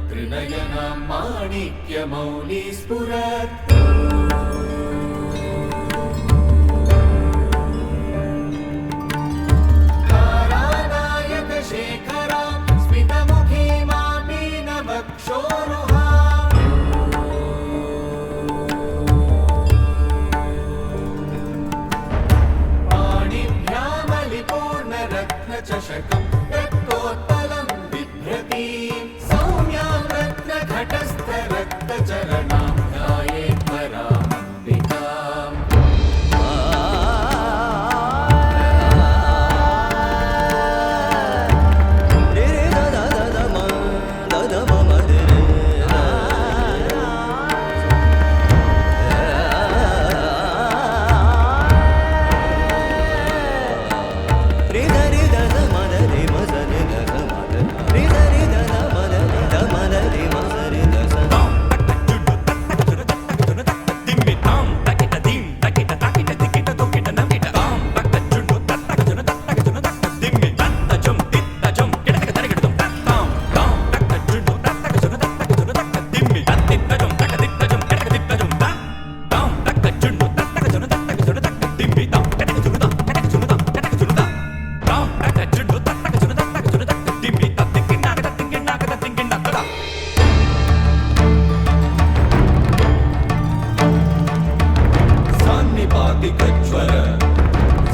त्रिनयनां माणिक्यमौली स्फुरत् तारानायकशेखरां स्मितमुखीमां मीनवक्षोरुहां पाणिभ्यामलिपूर्णरत्नचषकं रक्तोत्पलं बिभ्रतीं घटस्थरक्तचरणां ध्यायेत् परामम्बिकाम्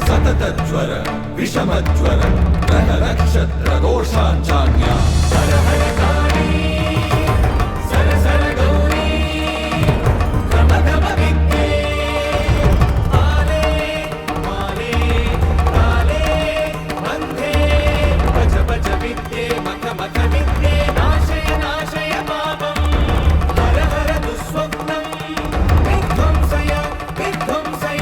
सततज्वर विषमज्वर ग्रह नक्षत्र दोषाञ्चान्या हर हर काली सर सर गौरी क्रमधम विद्ये आले माले काले बन्धे भज भज विद्ये मख मख विद्ये नाशय नाशय पापम् हर हर दुःस्वप्नं विध्वंसय विध्वंसय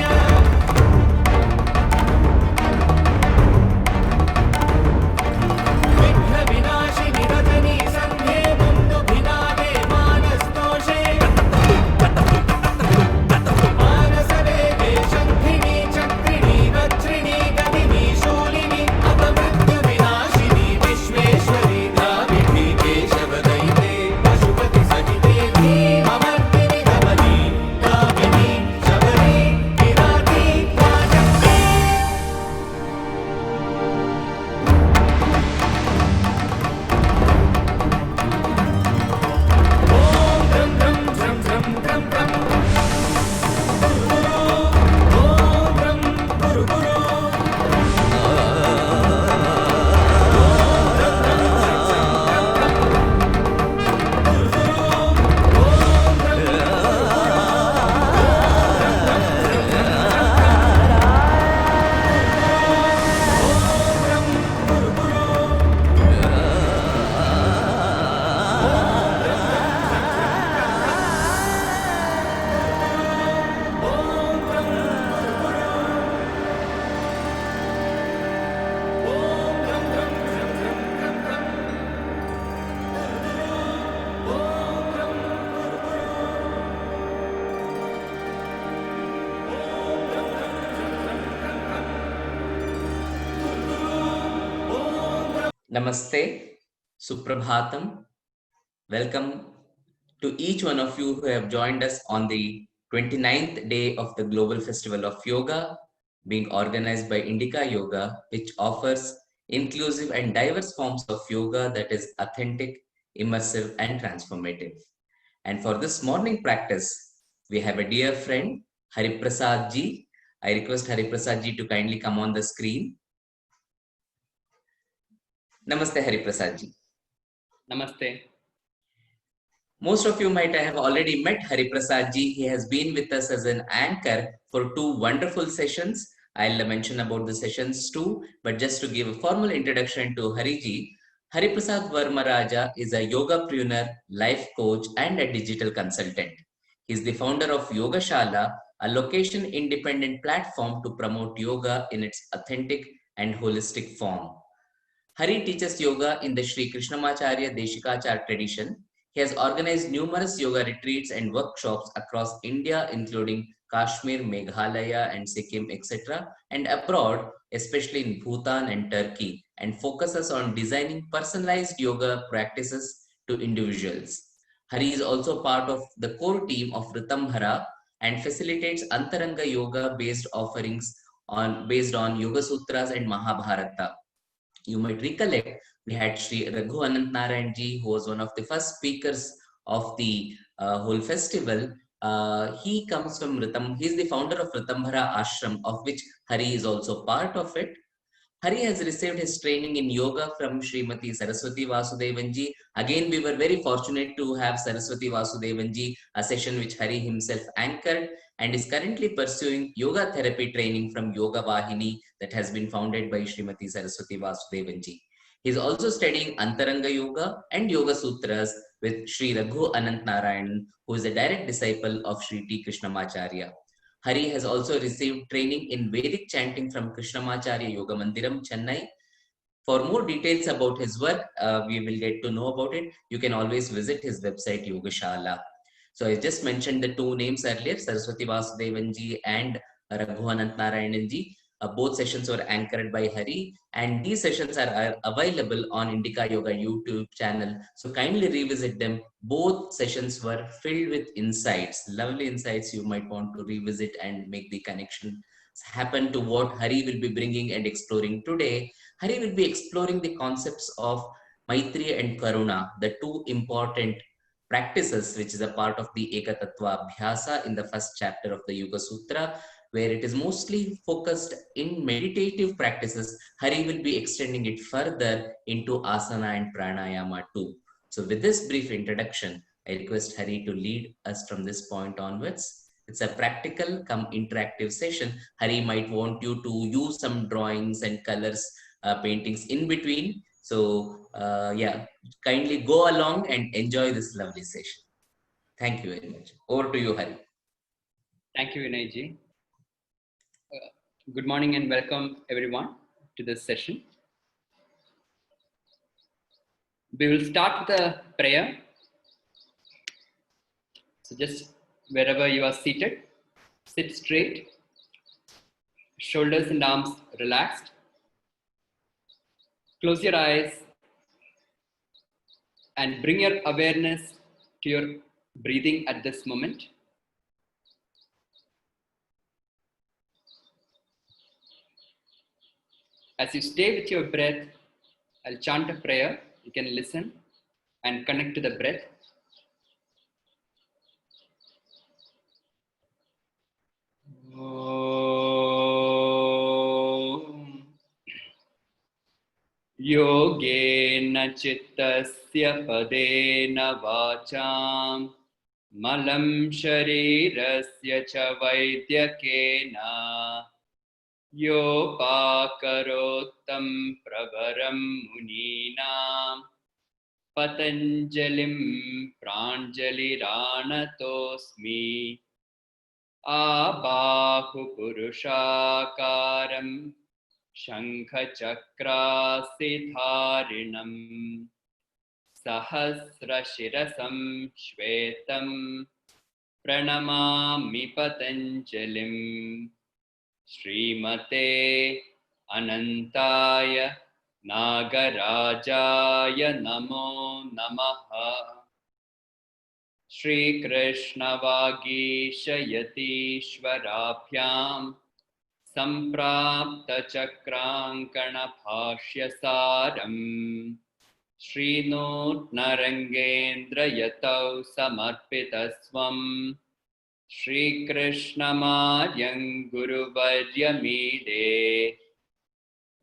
Namaste, Suprabhatam. Welcome to each one of you who have joined us on the 29th day of the Global Festival of Yoga, being organized by Indica Yoga, which offers inclusive and diverse forms of yoga that is authentic, immersive, and transformative. And for this morning practice, we have a dear friend, Hariprasad ji. I request Hariprasad ji to kindly come on the screen. Namaste, Hariprasad ji. Namaste. Most of you might have already met Hariprasad ji. He has been with us as an anchor for 2 wonderful sessions. I'll mention about the sessions too, but just to give a formal introduction to Hari ji, Hariprasad Varma Raja is a yogapreneur, life coach, and a digital consultant. He is the founder of Yogasala, a location-independent platform to promote yoga in its authentic and holistic form. Hari teaches yoga in the Sri Krishnamacharya-Desikachar tradition. He has organized numerous yoga retreats and workshops across India, including Kashmir, Meghalaya, and Sikkim, etc., and abroad, especially in Bhutan and Turkey, and focuses on designing personalized yoga practices to individuals. Hari is also part of the core team of Ritambhara and facilitates Antaranga Yoga based offerings based on Yogasutras and Mahabharata. You might recollect we had Sri Raghu Anant Narayan ji, who was one of the first speakers of the whole festival. He comes from he's the founder of Ritambhara Ashram, of which Hari is also part of it. Hari has received his training in yoga from Srimati Saraswati Vasudevanji. Again, we were very fortunate to have Saraswati Vasudevanji, a session which Hari himself anchored, and is currently pursuing yoga therapy training from Yoga Vahini that has been founded by Srimati Saraswati Vasudevanji. He is also studying Antaranga Yoga and Yoga Sutras with Sri Raghu Anant Narayan, who is a direct disciple of Sri T Krishnamacharya. Hari has also received training in Vedic chanting from Krishnamacharya Yoga Mandiram, Chennai. For more details about his work, we will get to know about it. You can always visit his website, Yogasala. So I just mentioned the two names earlier, Saraswati Vasudevanji and Raghuanant Narayananji. Both sessions were anchored by Hari, and these sessions are available on Indica Yoga YouTube channel. So kindly revisit them. Both sessions were filled with insights, lovely insights you might want to revisit and make the connection happen to what Hari will be bringing and exploring today. Hari will be exploring the concepts of Maitri and Karuna, the two important practices which is a part of the Ekatattva Abhyasa in the first chapter of the Yoga Sutra, where it is mostly focused in meditative practices. Hari will be extending it further into Asana and Pranayama too. So with this brief introduction, I request Hari to lead us from this point onwards. It's a practical come interactive session. Hari might want you to use some drawings and colors, paintings in between. So yeah, kindly go along and enjoy this lovely session. Thank you very much. Over to you, Hari. Thank you, Vinay ji. Good morning and welcome everyone to this session. We will start with a prayer. So just wherever you are seated, sit straight, shoulders and arms relaxed. Close your eyes and bring your awareness to your breathing at this moment. As you stay with your breath, I'll chant a prayer. You can listen and connect to the breath. Yogena chittasya padena vacham malam sharirasya cha vaidyakena yopakarotam pravaram muninam Patanjalim pranjaliranatosmi abahu purushakaram shankhachakrasitharinam sahasrashirasam shvetam pranamami patanjalim Srimate Anantaya Nagarajaya Namo Namaha Sri Krishnavagishayatishwarabhyam Samprapta Chakrankana Bhashyasaram Sri Narengendra Yatau Samarpitaswam Sri Krishnamaryam Guruvaryamide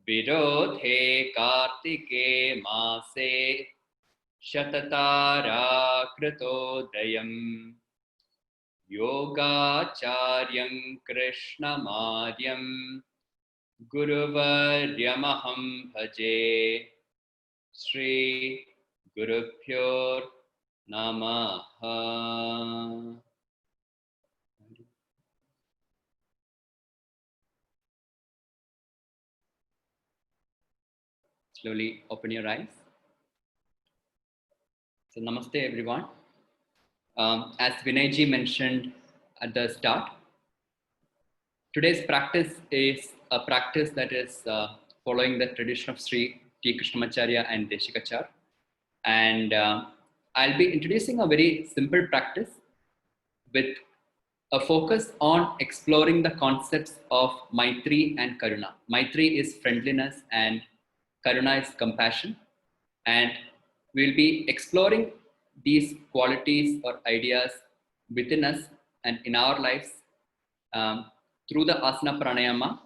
Virodhe Kartike Mase Shatatara Kritodayam Yogacharyam Krishnamaryam Guruvaryamaham Bhaje Sri Gurubhyo Namaha. Slowly open your eyes. So namaste everyone. As Vinayji mentioned at the start, today's practice is a practice that is following the tradition of Sri T Krishnamacharya-Desikachar. And I'll be introducing a very simple practice with a focus on exploring the concepts of Maitri and Karuna. Maitri is friendliness and Karuna is compassion. And we'll be exploring these qualities or ideas within us and in our lives through the Asana-Pranayama.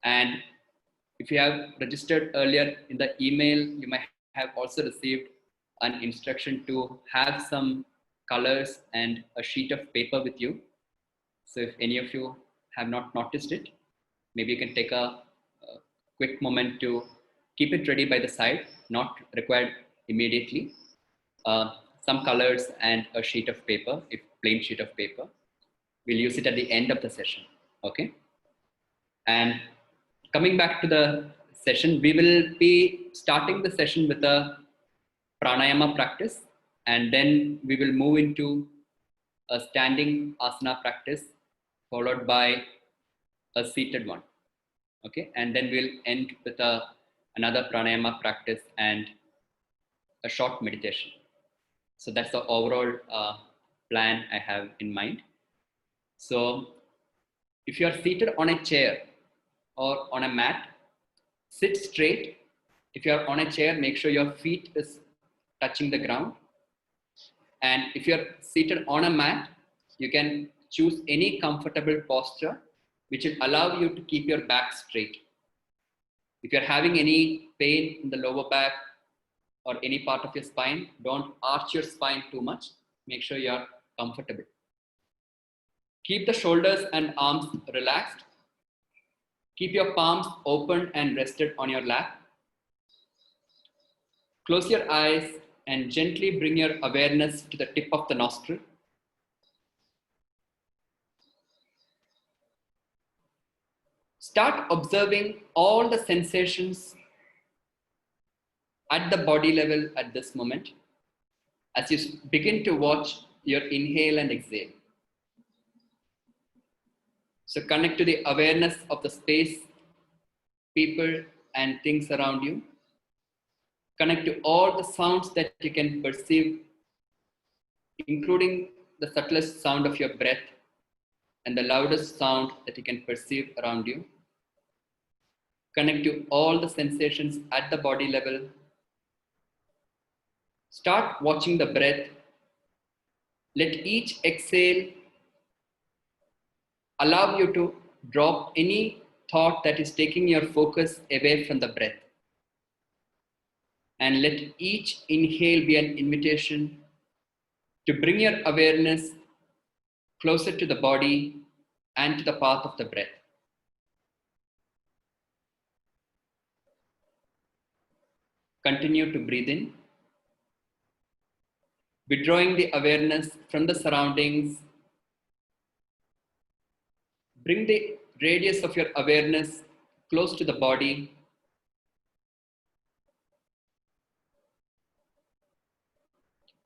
And if you have registered earlier in the email, you might have also received an instruction to have some colors and a sheet of paper with you. So if any of you have not noticed it, maybe you can take a quick moment to keep it ready by the side, not required immediately. Some colors and a sheet of paper, if plain sheet of paper. We'll use it at the end of the session, okay? And coming back to the session, we will be starting the session with a pranayama practice, and then we will move into a standing asana practice, followed by a seated one, okay? And then we'll end with another pranayama practice and a short meditation. So that's the overall plan I have in mind. So if you are seated on a chair or on a mat, sit straight. If you are on a chair, make sure your feet is touching the ground. And if you're seated on a mat, you can choose any comfortable posture which will allow you to keep your back straight. If you're having any pain in the lower back or any part of your spine, don't arch your spine too much. Make sure you're comfortable. Keep the shoulders and arms relaxed. Keep your palms open and rested on your lap. Close your eyes and gently bring your awareness to the tip of the nostril. Start observing all the sensations at the body level at this moment as you begin to watch your inhale and exhale. So connect to the awareness of the space, people and things around you. Connect to all the sounds that you can perceive, including the subtlest sound of your breath and the loudest sound that you can perceive around you. Connect to all the sensations at the body level. Start watching the breath. Let each exhale allow you to drop any thought that is taking your focus away from the breath. And let each inhale be an invitation to bring your awareness closer to the body and to the path of the breath. Continue to breathe in, withdrawing the awareness from the surroundings. Bring the radius of your awareness close to the body.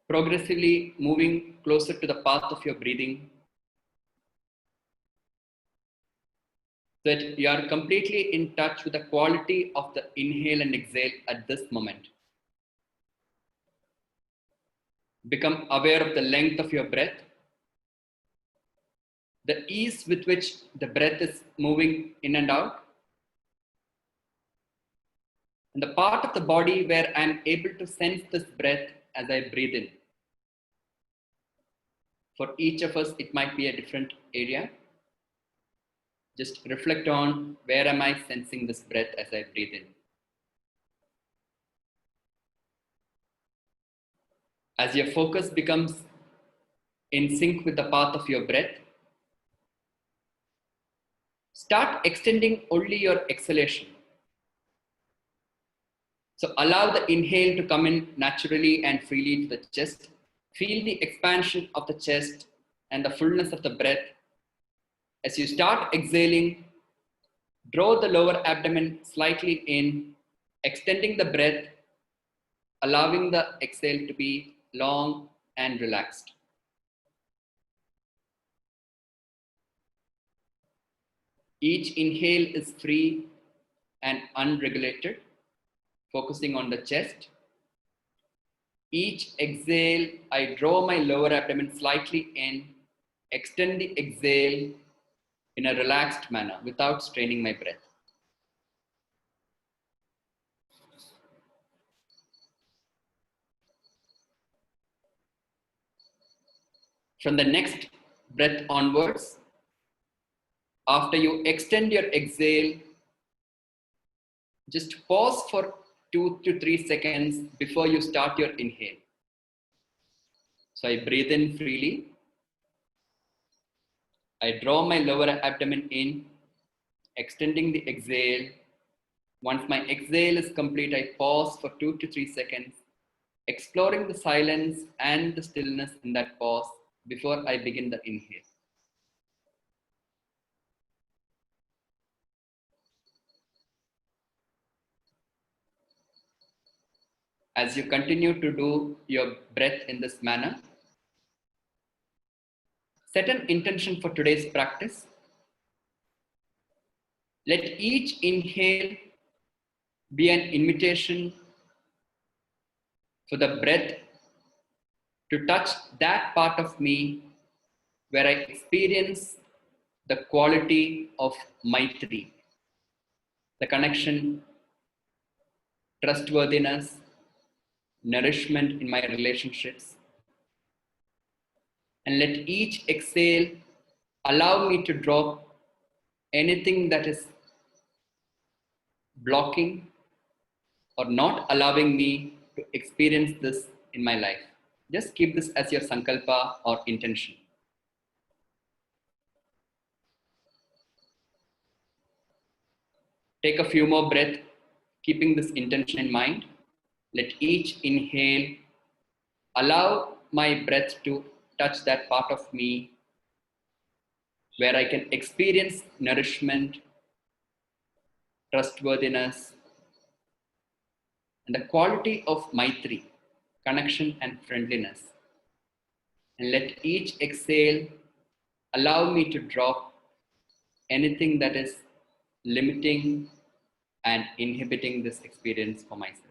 Progressively moving closer to the path of your breathing, so that you are completely in touch with the quality of the inhale and exhale at this moment. Become aware of the length of your breath, the ease with which the breath is moving in and out, and the part of the body where I am able to sense this breath as I breathe in. For each of us, it might be a different area. Just reflect on where am I sensing this breath as I breathe in. As your focus becomes in sync with the path of your breath, start extending only your exhalation. So allow the inhale to come in naturally and freely to the chest. Feel the expansion of the chest and the fullness of the breath. As you start exhaling, draw the lower abdomen slightly in, extending the breath, allowing the exhale to be long and relaxed. Each inhale is free and unregulated, focusing on the chest. Each exhale, I draw my lower abdomen slightly in, extend the exhale in a relaxed manner without straining my breath. From the next breath onwards, after you extend your exhale, just pause for 2 to 3 seconds before you start your inhale. So I breathe in freely. I draw my lower abdomen in, extending the exhale. Once my exhale is complete, I pause for 2 to 3 seconds, exploring the silence and the stillness in that pause before I begin the inhale. As you continue to do your breath in this manner, set an intention for today's practice. Let each inhale be an invitation for the breath to touch that part of me where I experience the quality of Maitri, the connection, trustworthiness, nourishment in my relationships. And let each exhale allow me to drop anything that is blocking or not allowing me to experience this in my life. Just keep this as your sankalpa or intention. Take a few more breaths, keeping this intention in mind. Let each inhale allow my breath to touch that part of me where I can experience nourishment, trustworthiness, and the quality of Maitri, connection and friendliness. And let each exhale allow me to drop anything that is limiting and inhibiting this experience for myself.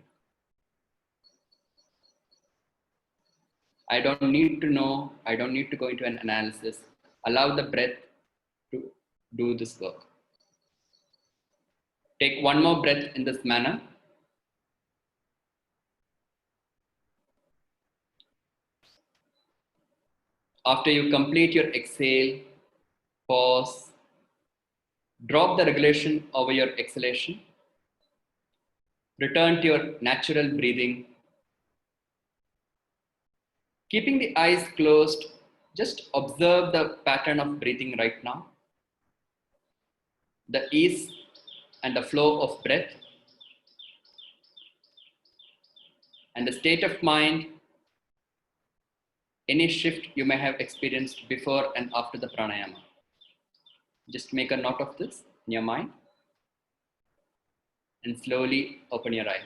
I don't need to know, I don't need to go into an analysis. Allow the breath to do this work. Take one more breath in this manner. After you complete your exhale, pause, drop the regulation over your exhalation, return to your natural breathing. Keeping the eyes closed, just observe the pattern of breathing right now, the ease and the flow of breath, and the state of mind, any shift you may have experienced before and after the pranayama. Just make a note of this in your mind and slowly open your eyes.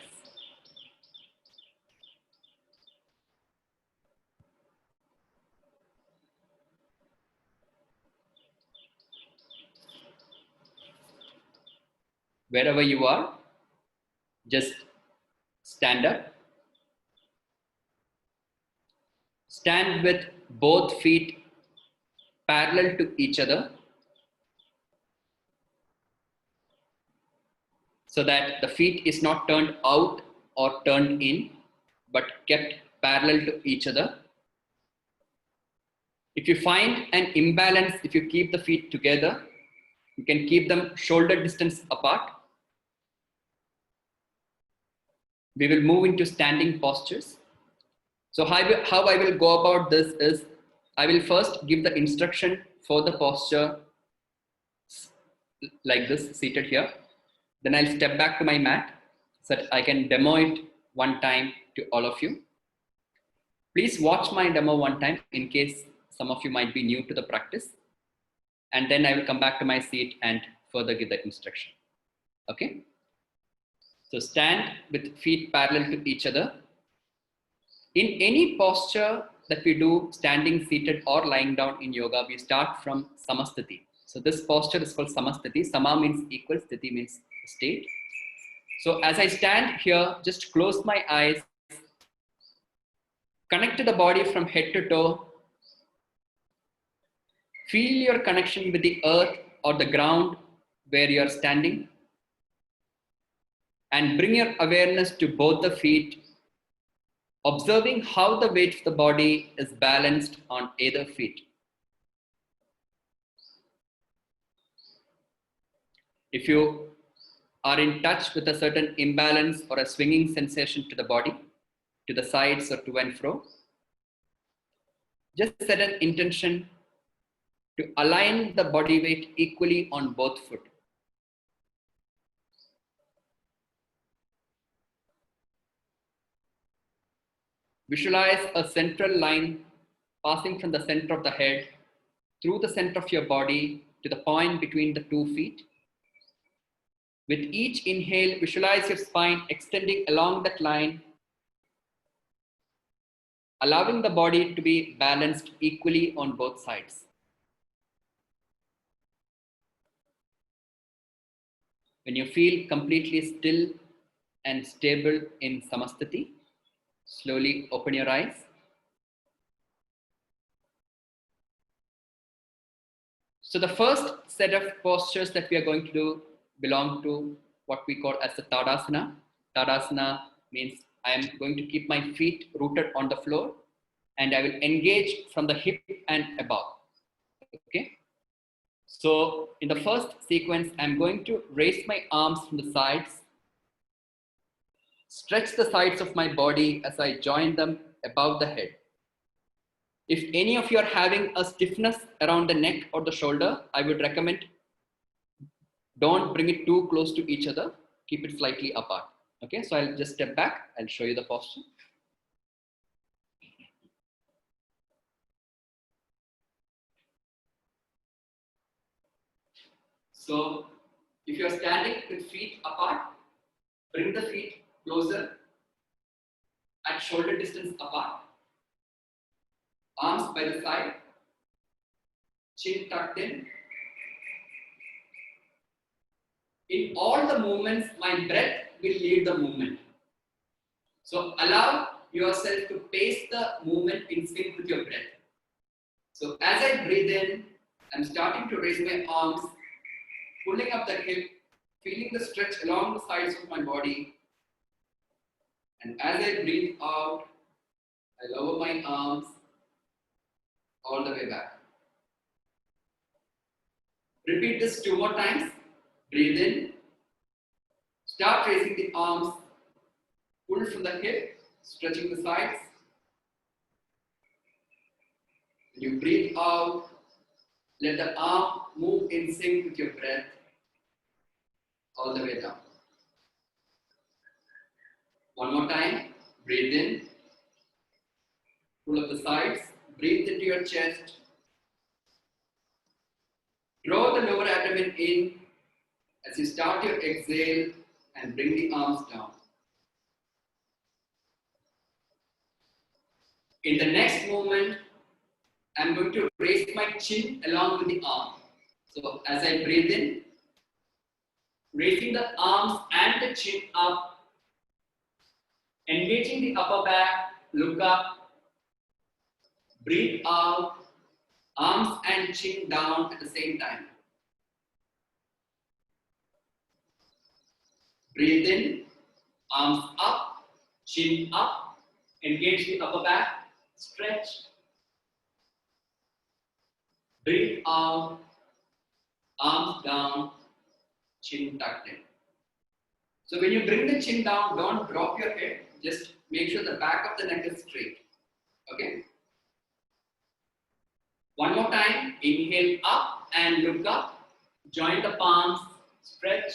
Wherever you are, just stand up. Stand with both feet parallel to each other so that the feet is not turned out or turned in, but kept parallel to each other. If you find an imbalance, if you keep the feet together, you can keep them shoulder distance apart. We will move into standing postures. So how I will go about this is, I will first give the instruction for the posture like this, seated here. Then I'll step back to my mat so that I can demo it one time to all of you. Please watch my demo one time in case some of you might be new to the practice. And then I will come back to my seat and further give the instruction. Okay? So stand with feet parallel to each other. In any posture that we do, standing, seated or lying down in yoga, we start from Samasthiti. So this posture is called Samasthiti. Sama means equal, Sthiti means state. So as I stand here, just close my eyes, connect to the body from head to toe. Feel your connection with the earth or the ground where you are standing. And bring your awareness to both the feet, observing how the weight of the body is balanced on either feet. If you are in touch with a certain imbalance or a swinging sensation to the body, to the sides or to and fro, just set an intention to align the body weight equally on both foot. Visualize a central line passing from the center of the head through the center of your body to the point between the 2 feet. With each inhale, visualize your spine extending along that line, allowing the body to be balanced equally on both sides. When you feel completely still and stable in Samasthiti, slowly open your eyes. So the first set of postures that we are going to do belong to what we call as the Tadasana. Tadasana means I am going to keep my feet rooted on the floor and I will engage from the hip and above. Okay. So in the first sequence, I'm going to raise my arms from the sides, stretch the sides of my body as I join them above the head. If any of you are having a stiffness around the neck or the shoulder, I would recommend don't bring it too close to each other. Keep it slightly apart. Okay, so I'll just step back. I'll show you the posture. So if you are standing with feet apart, bring the feet closer at shoulder distance apart. Arms by the side, chin tucked in. In all the movements, my breath will lead the movement. So allow yourself to pace the movement in sync with your breath. So as I breathe in, I'm starting to raise my arms, pulling up the hip, feeling the stretch along the sides of my body. And as I breathe out, I lower my arms all the way back. Repeat this 2 more times. Breathe in. Start raising the arms. Pull from the hip, stretching the sides. When you breathe out, let the arm move in sync with your breath all the way down. One more time. Breathe in. Pull up the sides. Breathe into your chest. Draw the lower abdomen in as you start your exhale and bring the arms down. In the next movement, I'm going to raise my chin along with the arm. So as I breathe in, raising the arms and the chin up, engaging the upper back, look up, breathe out, arms and chin down at the same time. Breathe in, arms up, chin up, engage the upper back, stretch. Breathe out, arms down, chin tucked in. So when you bring the chin down, don't drop your head, just make sure the back of the neck is straight. Okay? One more time, inhale up and look up, join the palms, stretch.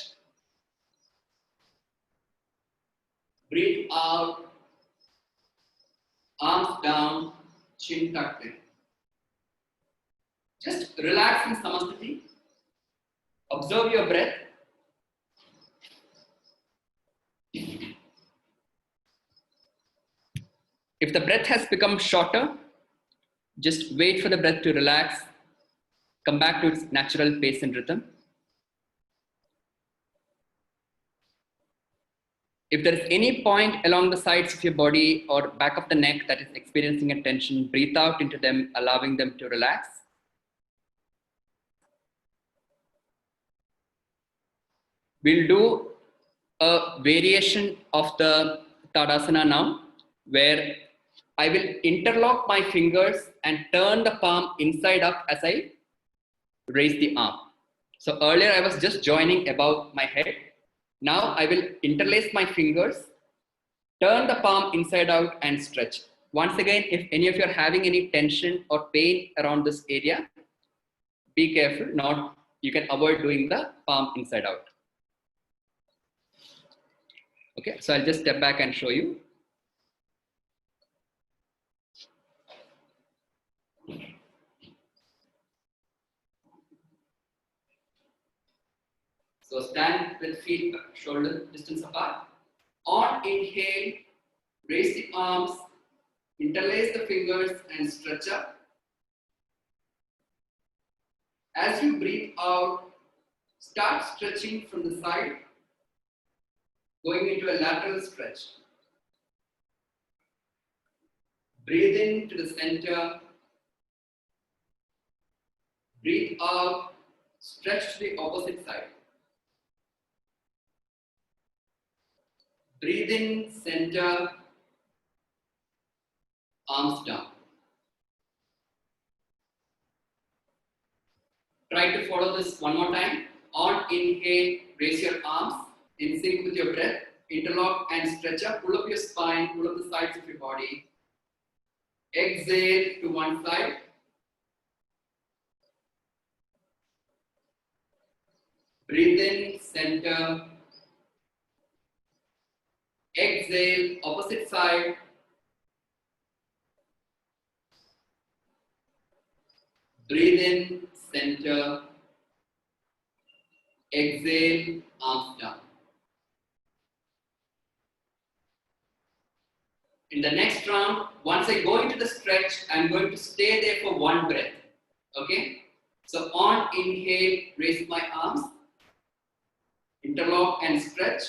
Breathe out, arms down, chin tucked in. Just relax in Samasthiti. Observe your breath. If the breath has become shorter, just wait for the breath to relax, come back to its natural pace and rhythm. If there is any point along the sides of your body or back of the neck that is experiencing a tension, breathe out into them, allowing them to relax. We'll do a variation of the Tadasana now, where I will interlock my fingers and turn the palm inside up as I raise the arm. So earlier I was just joining above my head. Now I will interlace my fingers, turn the palm inside out and stretch. Once again, if any of you are having any tension or pain around this area, be careful, you can avoid doing the palm inside out. Okay, so I'll just step back and show you. So stand with feet shoulder distance apart. On inhale, raise the arms, interlace the fingers and stretch up. As you breathe out, start stretching from the side, going into a lateral stretch. Breathe in to the center. Breathe out, stretch to the opposite side. Breathe in, center, arms down. Try to follow this one more time. On inhale, raise your arms in sync with your breath. Interlock and stretch up. Pull up your spine, pull up the sides of your body. Exhale to one side. Breathe in, center. Exhale, opposite side. Breathe in, center. Exhale, arms down. In the next round, once I go into the stretch, I'm going to stay there for one breath. Okay? So on inhale, raise my arms. Interlock and stretch.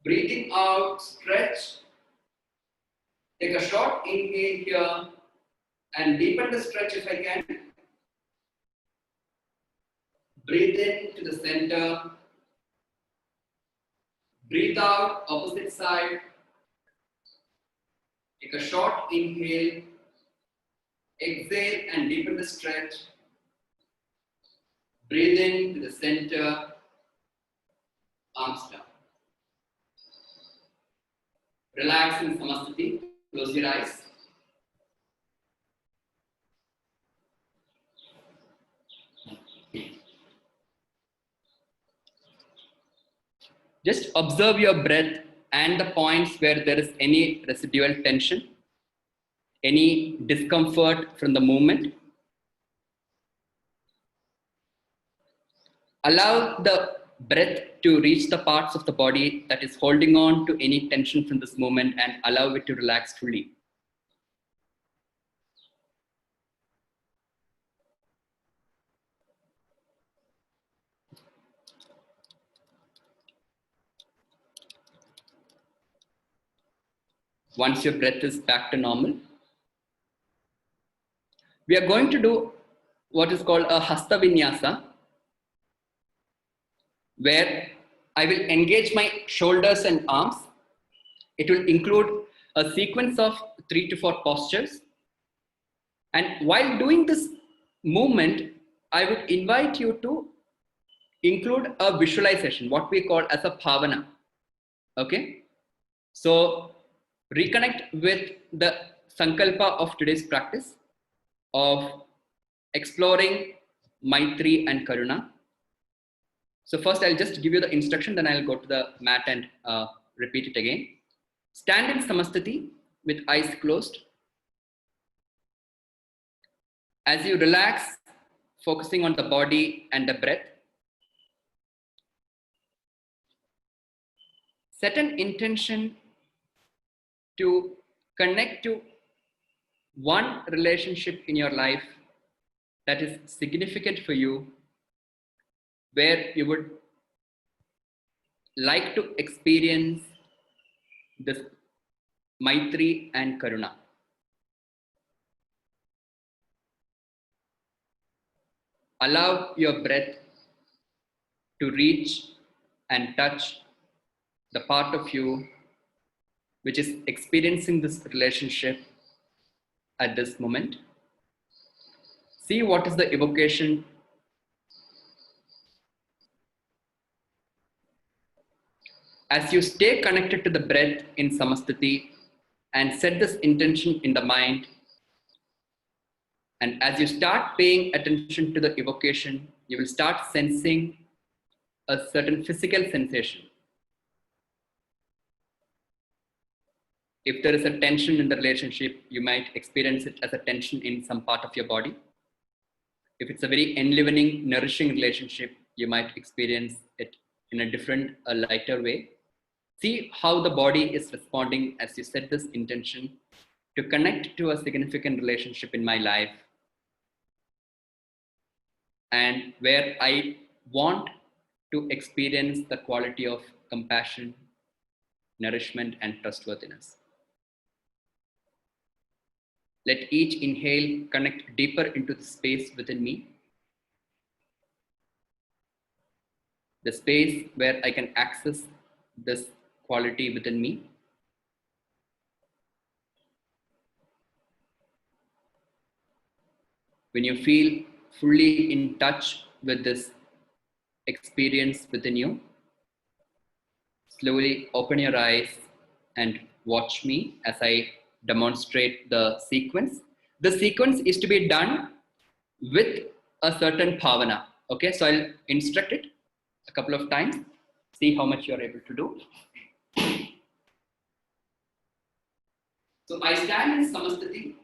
Breathing out, stretch. Take a short inhale here and deepen the stretch if I can. Breathe in to the center. Breathe out, opposite side. Take a short inhale. Exhale and deepen the stretch. Breathe in to the center. Arms down. Relax in Samasthiti. Close your eyes. Just observe your breath and the points where there is any residual tension, any discomfort from the movement. Allow the breath to reach the parts of the body that is holding on to any tension from this movement and allow it to relax fully. Once your breath is back to normal, we are going to do what is called a Hasta vinyasa, where I will engage my shoulders and arms. It will include a sequence of 3 to 4 postures. And while doing this movement, I would invite you to include a visualization, what we call as a bhavana. Okay? So reconnect with the sankalpa of today's practice of exploring Maitri and Karuna. So first I'll just give you the instruction, then I'll go to the mat and repeat it again. Stand in Samasthiti with eyes closed. As you relax, focusing on the body and the breath, set an intention to connect to one relationship in your life that is significant for you, where you would like to experience this Maitri and Karuna. Allow your breath to reach and touch the part of you which is experiencing this relationship at this moment. See what is the evocation. As you stay connected to the breath in Samasthiti and set this intention in the mind, and as you start paying attention to the evocation, you will start sensing a certain physical sensation. If there is a tension in the relationship, you might experience it as a tension in some part of your body. If it's a very enlivening, nourishing relationship, you might experience it in a different, a lighter way. See how the body is responding as you set this intention to connect to a significant relationship in my life, and where I want to experience the quality of compassion, nourishment, and trustworthiness. Let each inhale connect deeper into the space within me, the space where I can access this quality within me. When you feel fully in touch with this experience within you, slowly open your eyes and watch me as I demonstrate the sequence. The sequence is to be done with a certain bhavana. Okay, so I'll instruct it a couple of times, see how much you're able to do. So I stand in Samasthiti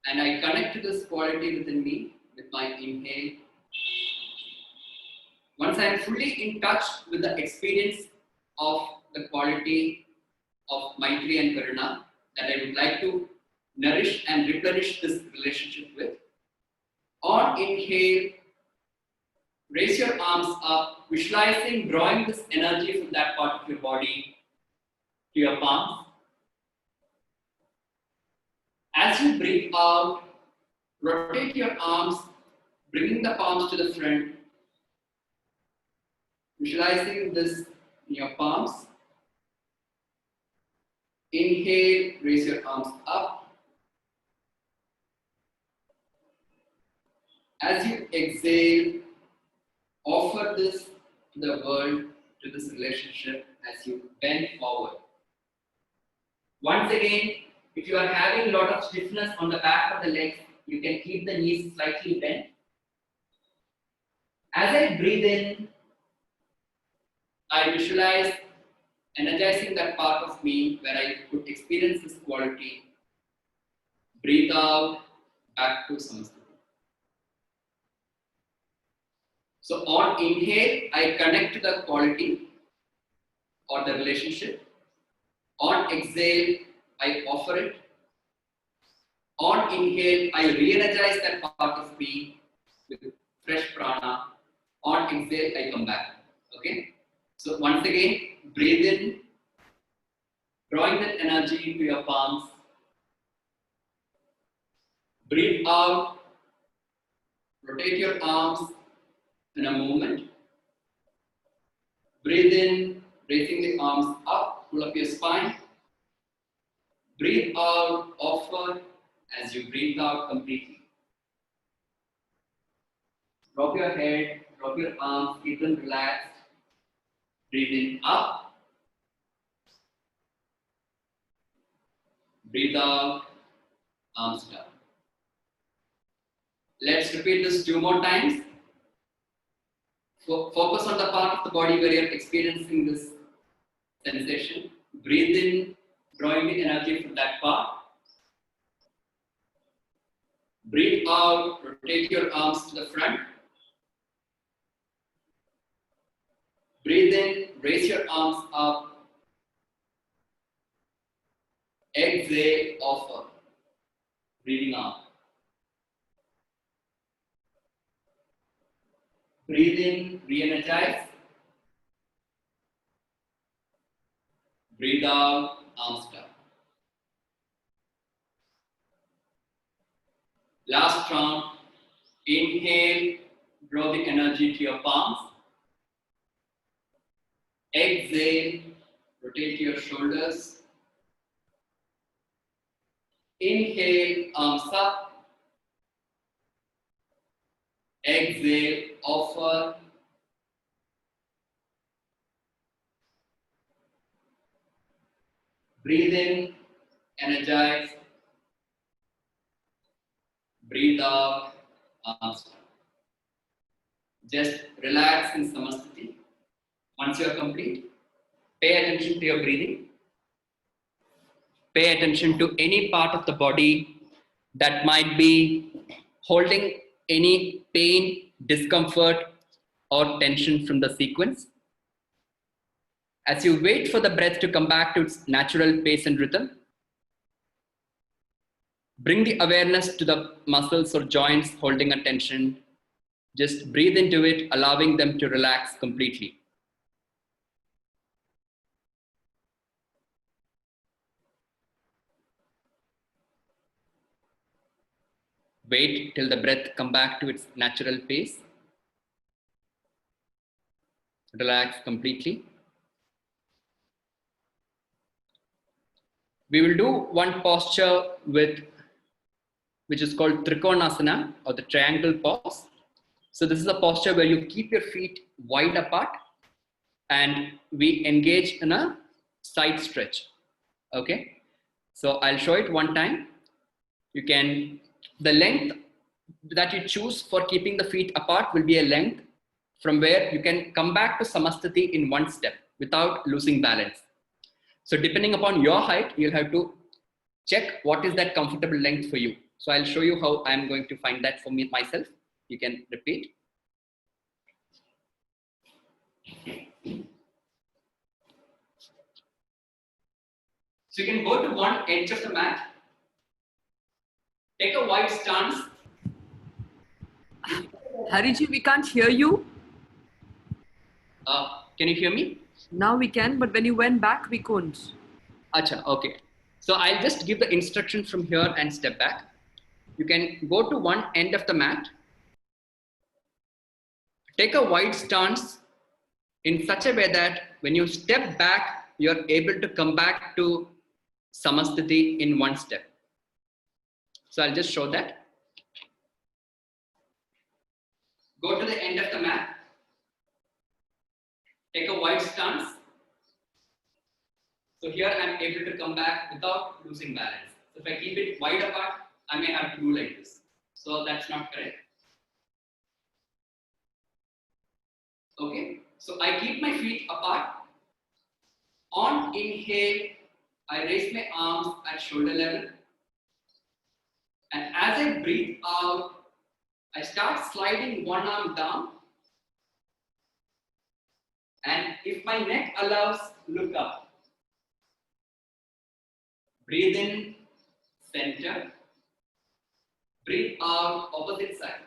and I connect to this quality within me with my inhale. Once I am fully in touch with the experience of the quality of Maitri and Karuna that I would like to nourish and replenish this relationship with, on inhale, raise your arms up, visualizing drawing this energy from that part of your body to your palms. As you breathe out, rotate your arms, bringing the palms to the front, visualizing this in your palms. Inhale, raise your arms up. As you exhale, offer this to the world, to this relationship as you bend forward. Once again, if you are having a lot of stiffness on the back of the legs, you can keep the knees slightly bent. As I breathe in, I visualize energizing that part of me where I could experience this quality. Breathe out, back to Samasthiti. So on inhale, I connect to the quality or the relationship. On exhale, I offer it. On inhale, I re-energize that part of me with fresh prana. On exhale, I come back. Okay? So once again, breathe in, drawing that energy into your palms. Breathe out, rotate your arms in a movement. Breathe in, raising the arms up, pull up your spine. Breathe out, offer as you breathe out completely. Drop your head, drop your arms, keep them relaxed. Breathe in up. Breathe out, arms down. Let's repeat this 2 more times. Focus on the part of the body where you're experiencing this sensation. Breathe in, drawing the energy from that part. Breathe out, rotate your arms to the front. Breathe in, raise your arms up. Exhale, offer. Breathing out. Breathe in, re-energize. Breathe out, arms down. Last round. Inhale, draw the energy to your palms. Exhale, rotate your shoulders. Inhale, arms up. Exhale, offer. Breathe in, energize. Breathe out, arms down. Just relax in Samasthiti. Once you are complete, pay attention to your breathing. Pay attention to any part of the body that might be holding any pain, discomfort, or tension from the sequence. As you wait for the breath to come back to its natural pace and rhythm, bring the awareness to the muscles or joints holding a tension. Just breathe into it, allowing them to relax completely. Wait till the breath come back to its natural pace. Relax completely. We will do one posture which is called Trikonasana, or the triangle pose. So this is a posture where you keep your feet wide apart and we engage in a side stretch. Okay, so I'll show it one time. The length that you choose for keeping the feet apart will be a length from where you can come back to Samasthiti in one step without losing balance. So depending upon your height, you'll have to check what is that comfortable length for you. So I'll show you how I'm going to find that for me myself. You can repeat. So you can go to one edge of the mat. Take a wide stance. Hariji, we can't hear you. Can you hear me? Now we can, but when you went back, we couldn't. Acha, okay. So I'll just give the instruction from here and step back. You can go to one end of the mat. Take a wide stance in such a way that when you step back, you're able to come back to Samasthiti in one step. So I'll just show that. Go to the end of the mat. Take a wide stance. So here I'm able to come back without losing balance. So if I keep it wide apart, I may have to do like this. So that's not correct. Okay, so I keep my feet apart. On inhale, I raise my arms at shoulder level. And as I breathe out, I start sliding one arm down. And if my neck allows, look up. Breathe in, center. Breathe out, opposite side.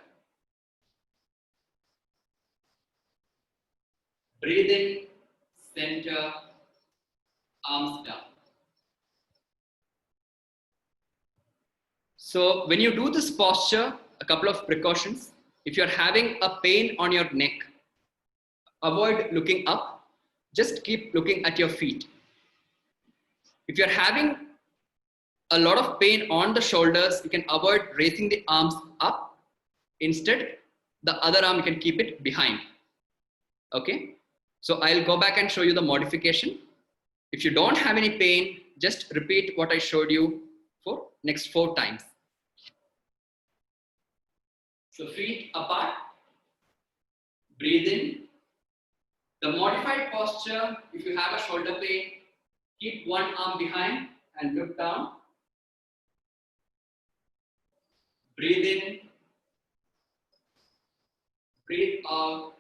Breathe in, center, arms down. So when you do this posture, a couple of precautions. If you're having a pain on your neck, avoid looking up. Just keep looking at your feet. If you're having a lot of pain on the shoulders, you can avoid raising the arms up. Instead, the other arm you can keep it behind. Okay, so I'll go back and show you the modification. If you don't have any pain, just repeat what I showed you for next 4 times. So feet apart, breathe in. The modified posture, if you have a shoulder pain, keep one arm behind and look down. Breathe in, breathe out,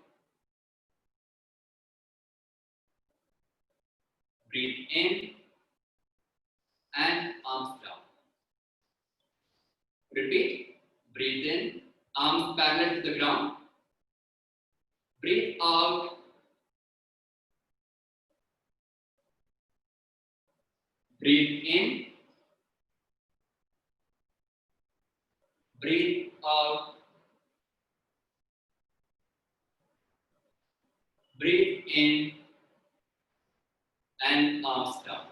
breathe in, and Repeat. Breathe in, arms parallel to the ground. Breathe out. Breathe in. Breathe out. Breathe in and arms down.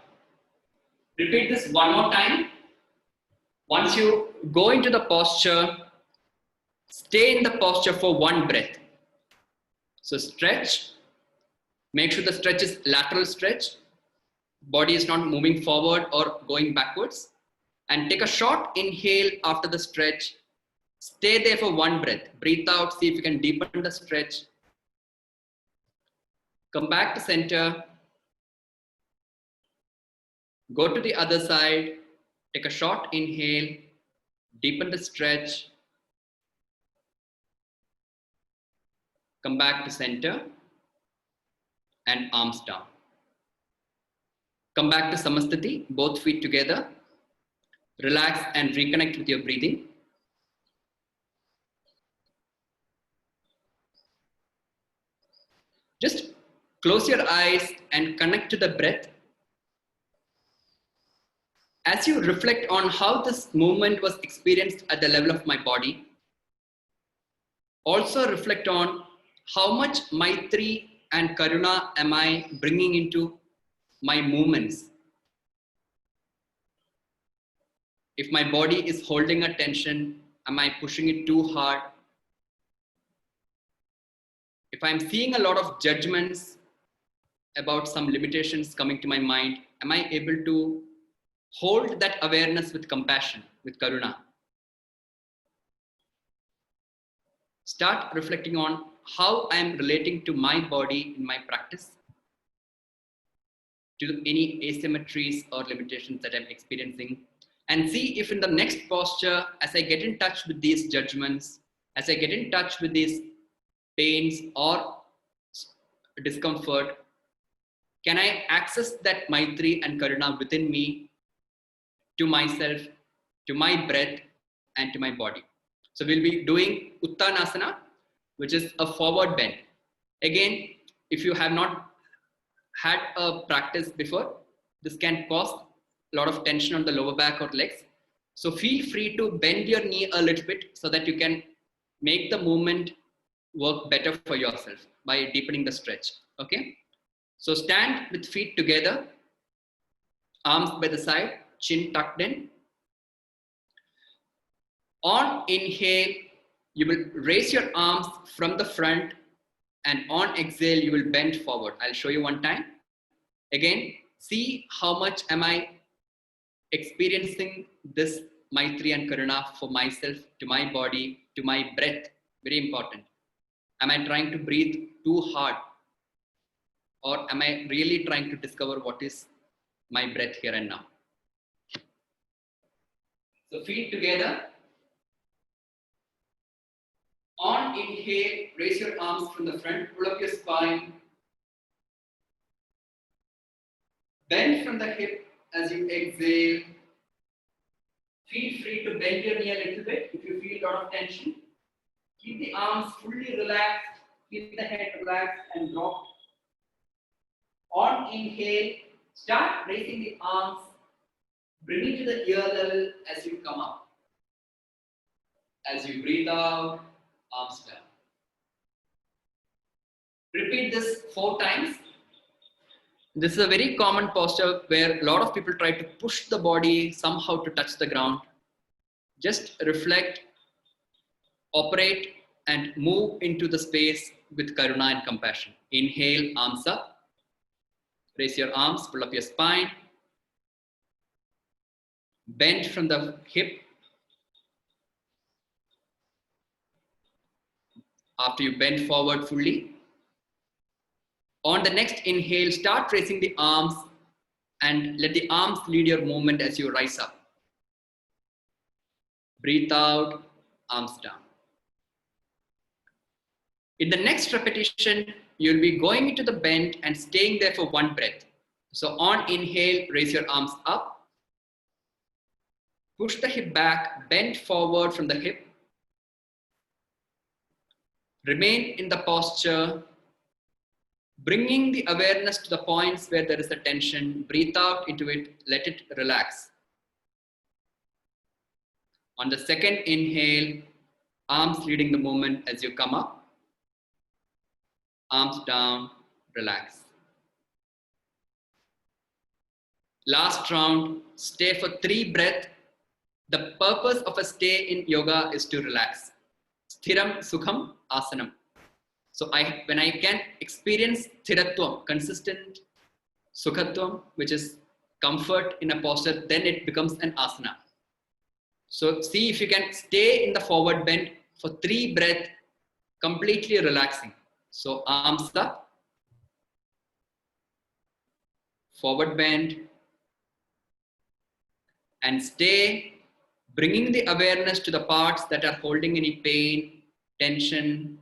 Repeat this one more time. Once you go into the posture, stay in the posture for one breath. So stretch. Make sure the stretch is lateral stretch. Body is not moving forward or going backwards. And take a short inhale after the stretch. Stay there for one breath. Breathe out. See if you can deepen the stretch. Come back to center. Go to the other side. Take a short inhale. Deepen the stretch. Come back to center. And arms down. Come back to Samasthiti. Both feet together. Relax and reconnect with your breathing. Just close your eyes and connect to the breath. As you reflect on how this movement was experienced at the level of my body, also reflect on how much Maitri and Karuna am I bringing into my movements. If my body is holding a tension, am I pushing it too hard? If I'm seeing a lot of judgments about some limitations coming to my mind, am I able to hold that awareness with compassion, with Karuna? Start reflecting on how I'm relating to my body in my practice, to any asymmetries or limitations that I'm experiencing, and see if in the next posture, as I get in touch with these judgments, as I get in touch with these pains or discomfort, can I access that Maitri and Karuna within me to myself, to my breath, and to my body? So we'll be doing Uttanasana, which is a forward bend. Again, if you have not had a practice before, this can cause a lot of tension on the lower back or legs. So feel free to bend your knee a little bit so that you can make the movement work better for yourself by deepening the stretch. Okay. So stand with feet together, arms by the side, chin tucked in. On inhale, you will raise your arms from the front, and on exhale, you will bend forward. I'll show you one time. Again, see how much am I experiencing this Maitri and Karuna for myself, to my body, to my breath. Very important. Am I trying to breathe too hard? Or am I really trying to discover what is my breath here and now? So feet together. On inhale, raise your arms from the front, pull up your spine. Bend from the hip as you exhale. Feel free to bend your knee a little bit if you feel a lot of tension. Keep the arms fully relaxed, keep the head relaxed and drop. On inhale, start raising the arms, bring it to the ear level as you come up. As you breathe out, arms down. Repeat this 4 times. This is a very common posture where a lot of people try to push the body somehow to touch the ground. Just reflect, operate, and move into the space with Karuna and compassion. Inhale, arms up. Raise your arms, pull up your spine. Bend from the hip. After you bend forward fully. On the next inhale, start raising the arms and let the arms lead your movement as you rise up. Breathe out, arms down. In the next repetition, you'll be going into the bend and staying there for 1 breath. So on inhale, raise your arms up. Push the hip back, bend forward from the hip. Remain in the posture, bringing the awareness to the points where there is a tension. Breathe out into it, let it relax. On the second inhale, arms leading the movement as you come up. Arms down, relax. Last round, stay for 3 breaths. The purpose of a stay in yoga is to relax. Sthiram Sukham Asanam. So when I can experience Sthiratvam, consistent Sukhatvam, which is comfort in a posture, then it becomes an asana. So see if you can stay in the forward bend for 3 breaths, completely relaxing. So arms up, forward bend, and stay, bringing the awareness to the parts that are holding any pain, tension.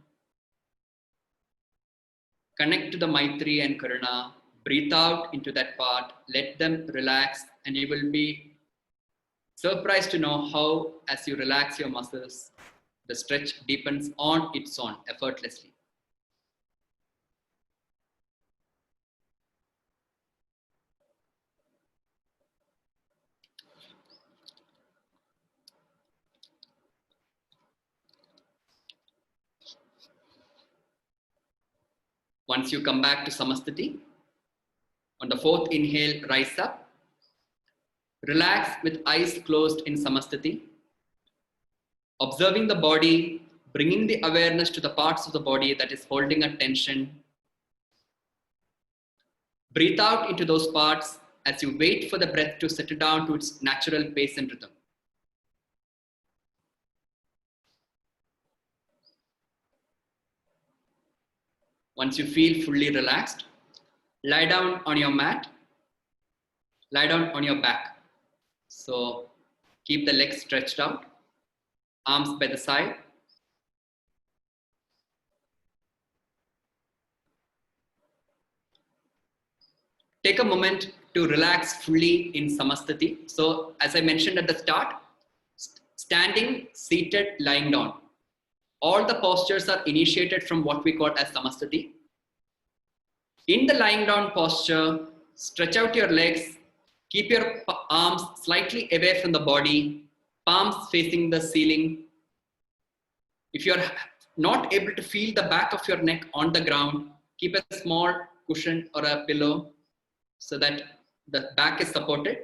Connect to the Maitri and Karuna. Breathe out into that part. Let them relax, and you will be surprised to know how, as you relax your muscles, the stretch deepens on its own, effortlessly. Once you come back to Samasthiti, on the 4th inhale, rise up. Relax with eyes closed in Samasthiti. Observing the body, bringing the awareness to the parts of the body that is holding a tension. Breathe out into those parts as you wait for the breath to settle down to its natural pace and rhythm. Once you feel fully relaxed, lie down on your mat, lie down on your back. So keep the legs stretched out, arms by the side. Take a moment to relax fully in Samasthiti. So as I mentioned at the start, standing, seated, lying down. All the postures are initiated from what we call as Samasthiti. In the lying down posture, stretch out your legs, keep your arms slightly away from the body, palms facing the ceiling. If you're not able to feel the back of your neck on the ground, keep a small cushion or a pillow so that the back is supported.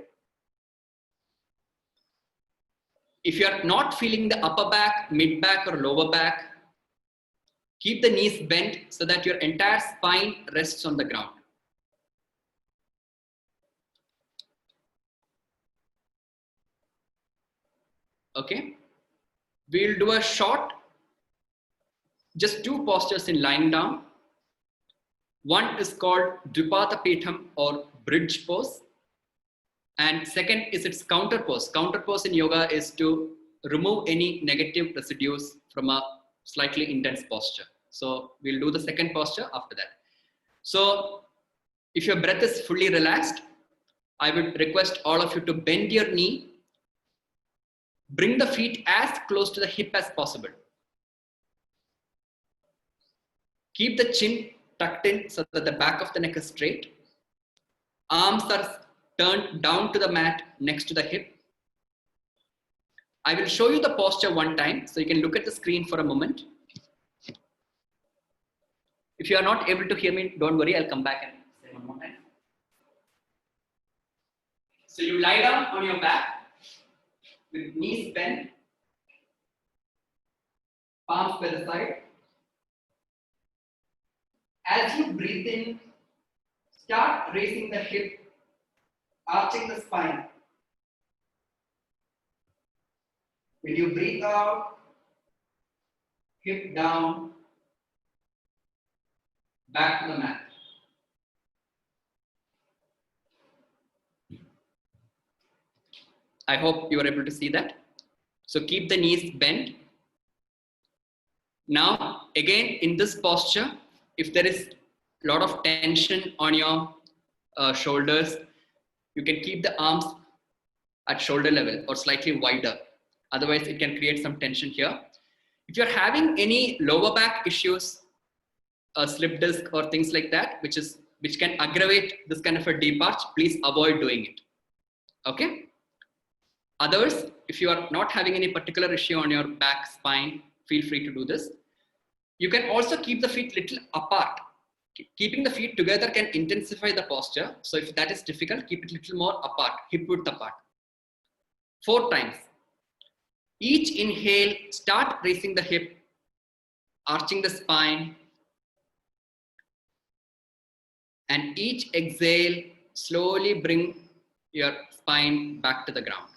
If you are not feeling the upper back, mid back or lower back, keep the knees bent so that your entire spine rests on the ground. Okay, we'll do a short, just 2 postures in lying down. One is called Dvipata Pitham or bridge pose. And second is its counter pose. Counter pose in yoga is to remove any negative residues from a slightly intense posture. So we'll do the second posture after that. So if your breath is fully relaxed, I would request all of you to bend your knee. Bring the feet as close to the hip as possible. Keep the chin tucked in so that the back of the neck is straight. Arms are turned down to the mat next to the hip. I will show you the posture one time, so you can look at the screen for a moment. If you are not able to hear me, don't worry, I'll come back and say one more time. So you lie down on your back with knees bent, palms by the side. As you breathe in, start raising the hip, arching the spine. When you breathe out, hip down, back to the mat. I hope you are able to see that. So keep the knees bent. Now, again, in this posture, if there is a lot of tension on your shoulders, you can keep the arms at shoulder level or slightly wider. Otherwise, it can create some tension here. If you're having any lower back issues, a slip disc or things like that, which can aggravate this kind of a deep arch, please avoid doing it. Okay. Others, if you are not having any particular issue on your back spine, feel free to do this. You can also keep the feet little apart. Keeping the feet together can intensify the posture. So if that is difficult, keep it little more apart, hip width apart. 4 times. Each inhale, start raising the hip, arching the spine. And each exhale, slowly bring your spine back to the ground.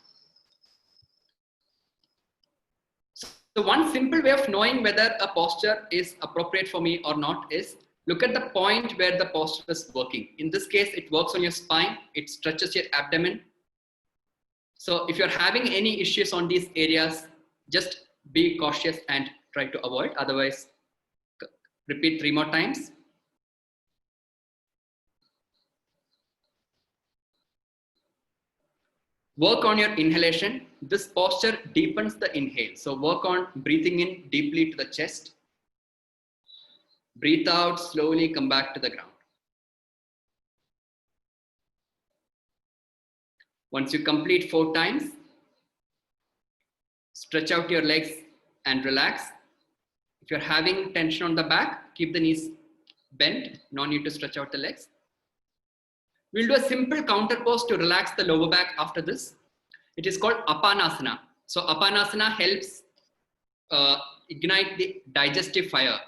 So one simple way of knowing whether a posture is appropriate for me or not is look at the point where the posture is working. In this case, it works on your spine. It stretches your abdomen. So if you're having any issues on these areas, just be cautious and try to avoid. Otherwise, repeat 3 more times. Work on your inhalation. This posture deepens the inhale. So work on breathing in deeply to the chest. Breathe out, slowly come back to the ground. Once you complete 4 times, stretch out your legs and relax. If you're having tension on the back, keep the knees bent. No need to stretch out the legs. We'll do a simple counter pose to relax the lower back after this. It is called Apanasana. So Apanasana helps ignite the digestive fire,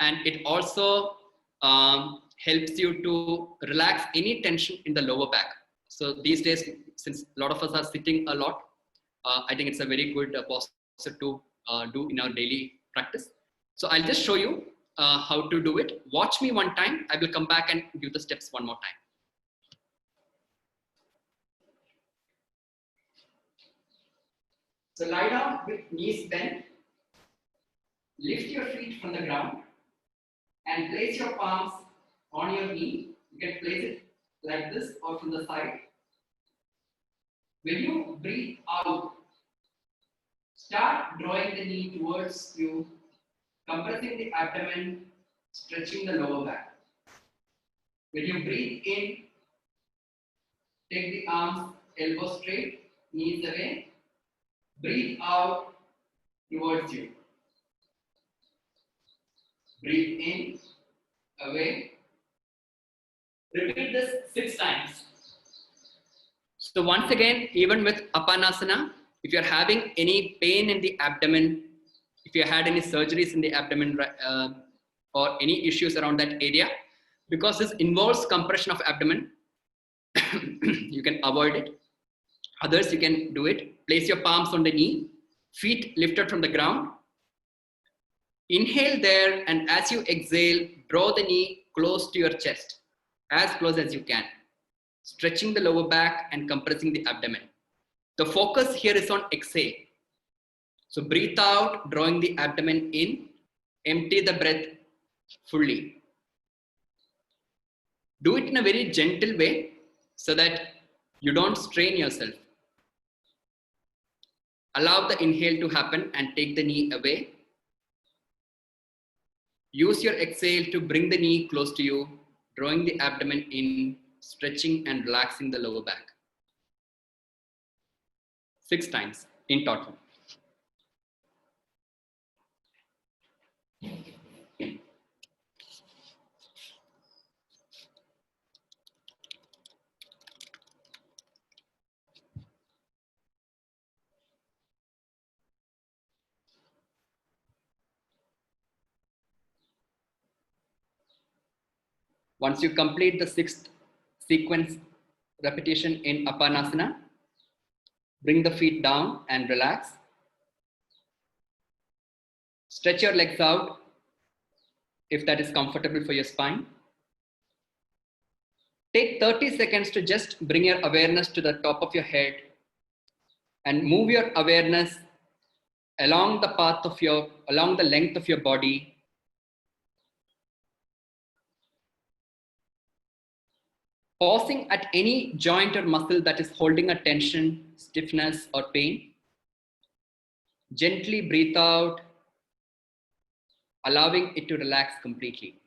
and it also helps you to relax any tension in the lower back. So these days, since a lot of us are sitting a lot, I think it's a very good posture to do in our daily practice. So I'll just show you how to do it. Watch me one time. I will come back and give the steps one more time. So lie down with knees bent. Lift your feet from the ground and place your palms on your knee. You can place it like this or from the side. When you breathe out, start drawing the knee towards you, compressing the abdomen, stretching the lower back. When you breathe in, take the arms elbow straight, knees away. Breathe out towards you. Breathe in, away. Repeat this 6 times. So once again, even with Apanasana, if you're having any pain in the abdomen, if you had any surgeries in the abdomen or any issues around that area, because this involves compression of abdomen, you can avoid it. Others, you can do it. Place your palms on the knee, feet lifted from the ground. Inhale there, and as you exhale, draw the knee close to your chest, as close as you can, stretching the lower back and compressing the abdomen. The focus here is on exhale. So breathe out, drawing the abdomen in, empty the breath fully. Do it in a very gentle way so that you don't strain yourself. Allow the inhale to happen and take the knee away. Use your exhale to bring the knee close to you, drawing the abdomen in, stretching and relaxing the lower back. 6 times in total. Once you complete the 6th sequence repetition in Apanasana, bring the feet down and relax. Stretch your legs out if that is comfortable for your spine. Take 30 seconds to just bring your awareness to the top of your head and move your awareness along the along the length of your body. Pausing at any joint or muscle that is holding a tension, stiffness, or pain. Gently breathe out, allowing it to relax completely.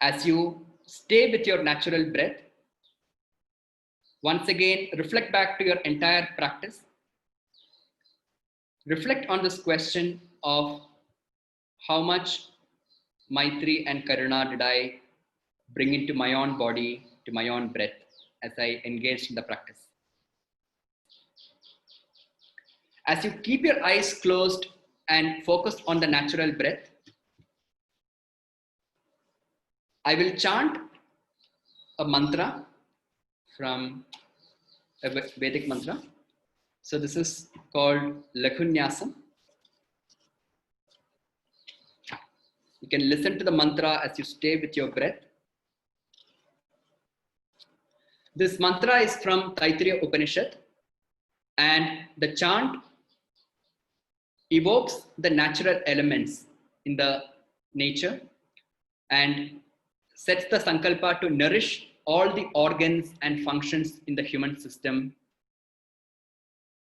As you stay with your natural breath, once again, reflect back to your entire practice. Reflect on this question of how much Maitri and Karuna did I bring into my own body, to my own breath as I engaged in the practice. As you keep your eyes closed and focused on the natural breath, I will chant a mantra from a Vedic mantra. So this is called Lakhunyasam. You can listen to the mantra as you stay with your breath. This mantra is from Taittiriya Upanishad, and the chant evokes the natural elements in the nature and sets the sankalpa to nourish all the organs and functions in the human system.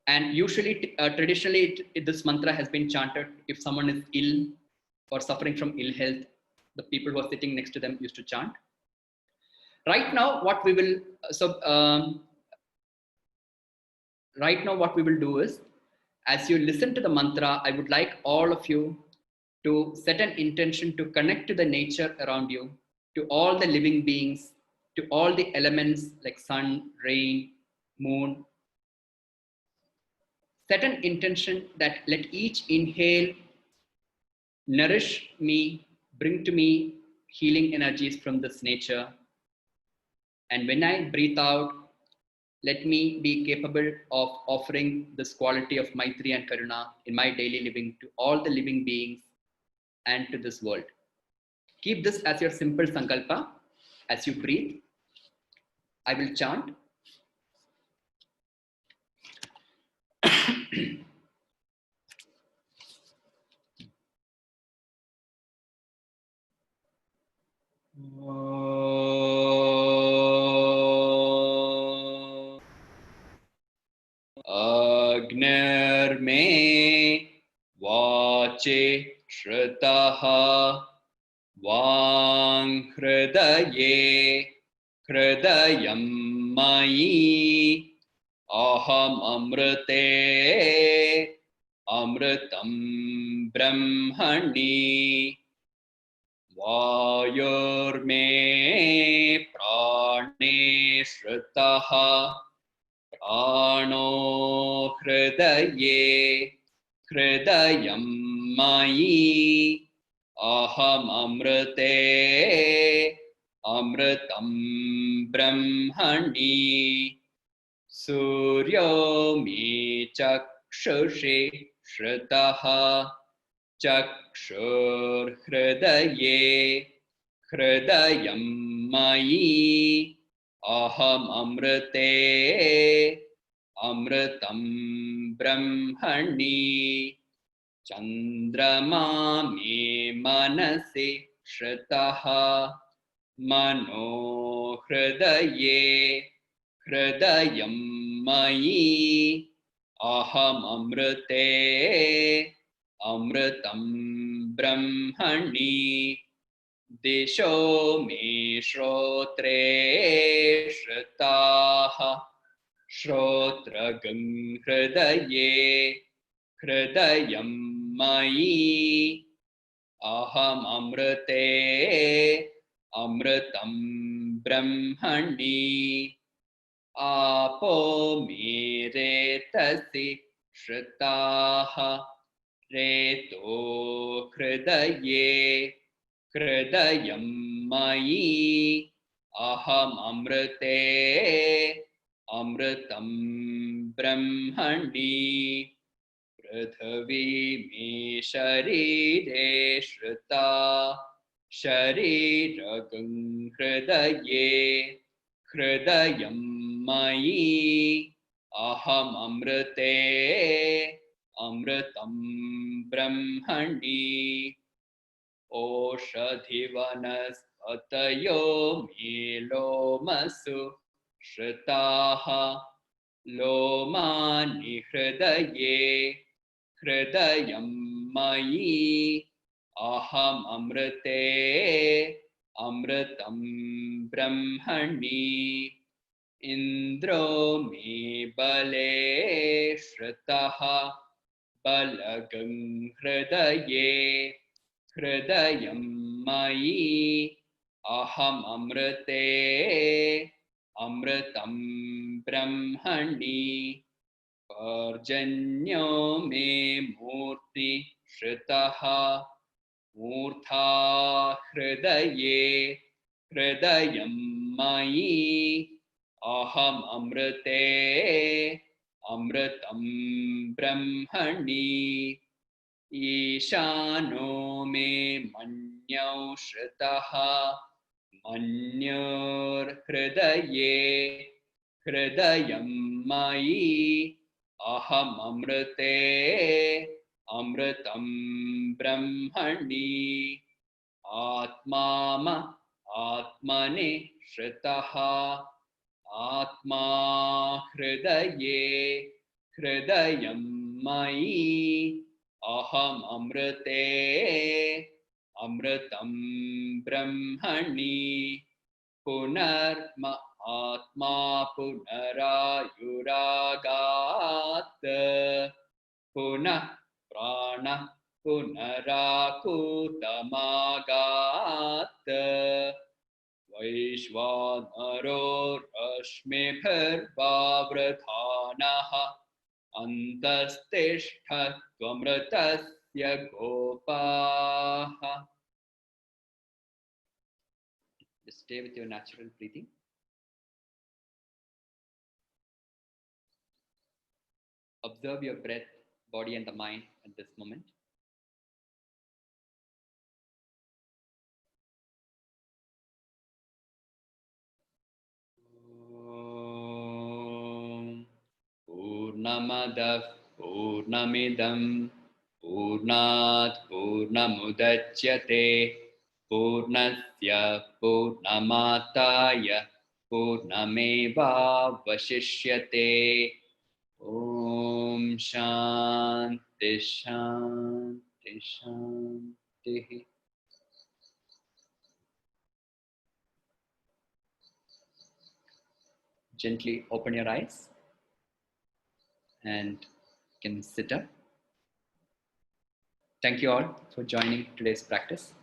And usually, traditionally, this mantra has been chanted if someone is ill or suffering from ill health. The people who are sitting next to them used to chant. Right now, what we will do is, as you listen to the mantra, I would like all of you to set an intention to connect to the nature around you, to all the living beings, to all the elements like sun, rain, moon. Set an intention that let each inhale nourish me, bring to me healing energies from this nature. And when I breathe out, let me be capable of offering this quality of Maitri and Karuna in my daily living to all the living beings and to this world. Keep this as your simple sankalpa. As you breathe, I will chant. Agnirme vache shritaha vang hridaye hridayam mayi aham amrite amritam brahmani vayurme prane shritaha prano hridaye hridayam mayi aham amrite amritam brahmani suryo me chakshushi shritaha chakshur hridaye hridayam mayi aham amrite amritam brahmani chandrama me manasi shritaha mano hridaye hridayam mayi aham amrite amritam brahmani disho me shrotre shritaha shrotragam hridaye hridayam mayi aham amrite amritam brahmani apo me retasi shritaha reto hridaye hridayam mayi aham amrite amritam brahmani prithvi me sharire shrita shariragam hridaye hridayam mayi aham amrite amritam brahmani oshadhi vanaspatiragam atayo me lomasu shritaha lomani hridaye hridayam mayi aham amrite amritam brahmani indro me bale shritaha balagam hridaye hridayam mayi aham amrite amritam brahmani parjanyo me murti shritaha murtha hridaye hridayam mayi aham amrite amritam brahmani ईशानो मे मन्यौ श्रुतः मन्योर्हृदये हृदयं मयि अहममृते अमृतं ब्रह्मणि आत्माम आत्मनि श्रुतः आत्मा हृदये हृदयं मयि aham amrite amritam brahmani punarma atma punarayuragat punah prana punarakutamagat vaishvanaro rashmibhirvavradhanah antastishtha tvamritasya gopaha. Just stay with your natural breathing. Observe your breath, body and the mind at this moment. Purnamadav Purnamidam Purnat Purnamudachyate Purnasya Purnamataya Purnameva Vashishyate. Om Shanti Shanti Shanti. Gently open your eyes and you can sit up. Thank you all for joining today's practice.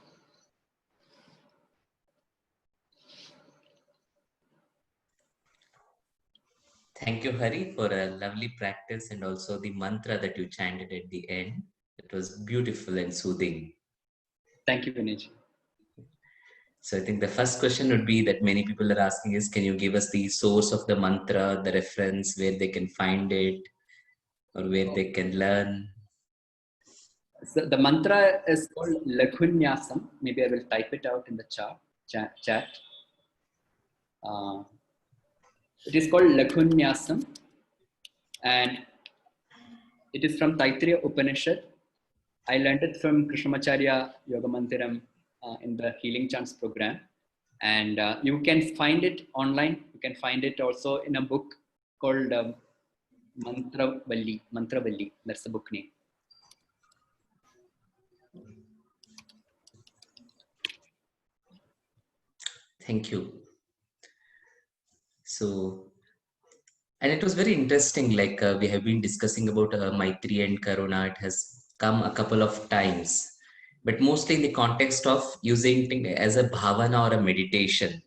Thank you, Hari, for a lovely practice and also the mantra that you chanted at the end. It was beautiful and soothing. Thank you, Vinay. So I think the first question would be that many people are asking is, can you give us the source of the mantra, the reference, where they can find it or where they can learn? So the mantra is called Laghunyasam. Maybe I will type it out in the chat. It is called Laghunyasam and it is from Taittiriya Upanishad. I learned it from Krishnamacharya Yoga Mandiram in the Healing Chants program. And you can find it online. You can find it also in a book called Mantravalli. That's the book name. Thank you. So, and it was very interesting, like we have been discussing about Maitri and Karuna. It has come a couple of times, but mostly in the context of using it as a bhavana or a meditation.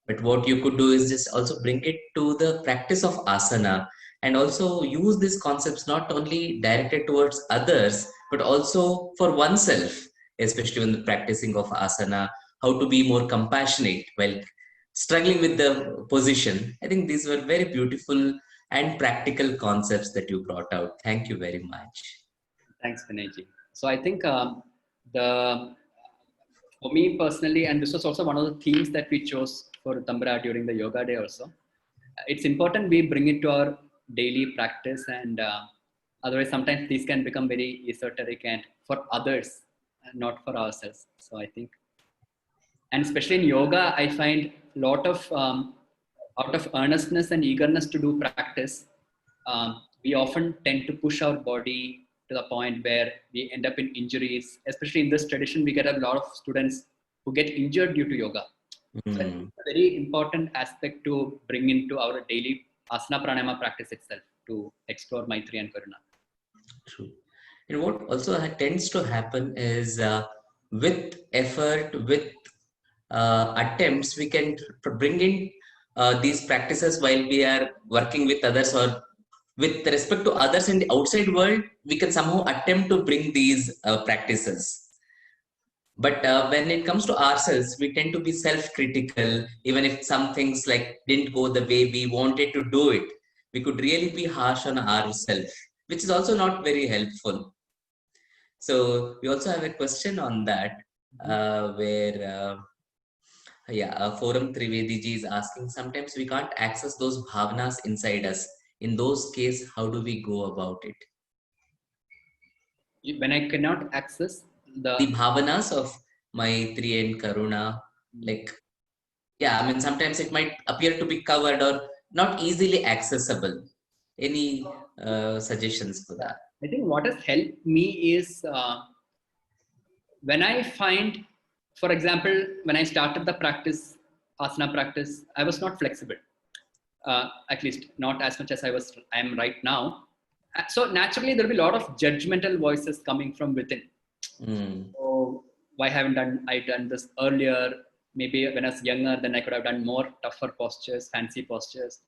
But what you could do is just also bring it to the practice of asana and also use these concepts not only directed towards others, but also for oneself, especially when the practicing of asana, how to be more compassionate while struggling with the position. I think these were very beautiful and practical concepts that you brought out. Thank you very much. Thanks, Vinayji. So I think for me personally, and this was also one of the themes that we chose for Ritambhara during the yoga day also. It's important we bring it to our daily practice, and otherwise sometimes these can become very esoteric and for others, not for ourselves. So I think And especially in yoga, I find a lot of out of earnestness and eagerness to do practice, we often tend to push our body to the point where we end up in injuries. Especially in this tradition, we get a lot of students who get injured due to yoga. So it's a very important aspect to bring into our daily Asana-Pranayama practice itself to explore Maitri and Karuna. True. And what also tends to happen is with effort, with attempts, we can bring in these practices while we are working with others, or with respect to others in the outside world, we can somehow attempt to bring these practices. But when it comes to ourselves, we tend to be self-critical. Even if some things like didn't go the way we wanted to do it, we could really be harsh on ourselves, which is also not very helpful. So we also have a question on that, where Forum Trivedi ji is asking, sometimes we can't access those bhavanas inside us. In those cases, how do we go about it? When I cannot access The bhavanas of Maitri and Karuna, like, yeah, I mean, sometimes it might appear to be covered or not easily accessible. Any suggestions for that? I think what has helped me is when I find, for example, when I started the practice, asana practice, I was not flexible. At least not as much as I am right now. So naturally, there will be a lot of judgmental voices coming from within. So why haven't I done this earlier? Maybe when I was younger, then I could have done more tougher postures, fancy postures.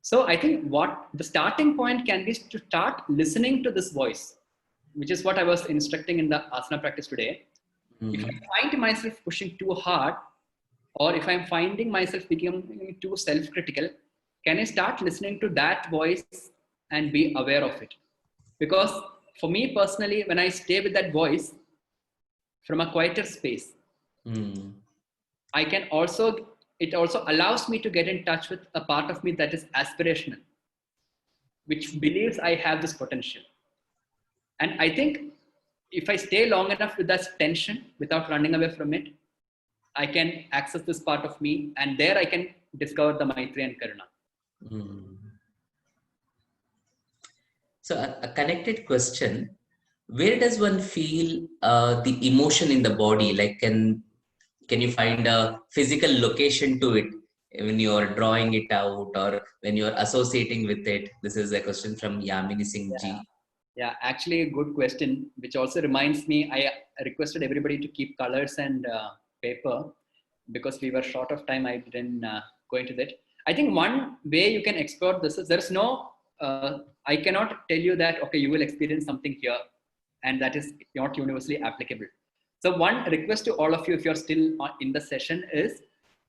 So I think what the starting point can be to start listening to this voice, which is what I was instructing in the asana practice today. If I find myself pushing too hard, or if I'm finding myself becoming too self-critical, can I start listening to that voice and be aware of it? Because for me personally, when I stay with that voice from a quieter space, I can also, it also allows me to get in touch with a part of me that is aspirational, which believes I have this potential. And I think if I stay long enough with that tension without running away from it, I can access this part of me, and there I can discover the Maitri and Karuna. So a connected question, where does one feel the emotion in the body? Like, can you find a physical location to it when you're drawing it out or when you're associating with it? This is a question from Yamini Singh ji. Yeah, actually a good question, which also reminds me, I requested everybody to keep colors and paper because we were short of time. I didn't go into that. I think one way you can explore this is there's no, I cannot tell you that, okay, you will experience something here and that is not universally applicable. So one request to all of you, if you're still in the session, is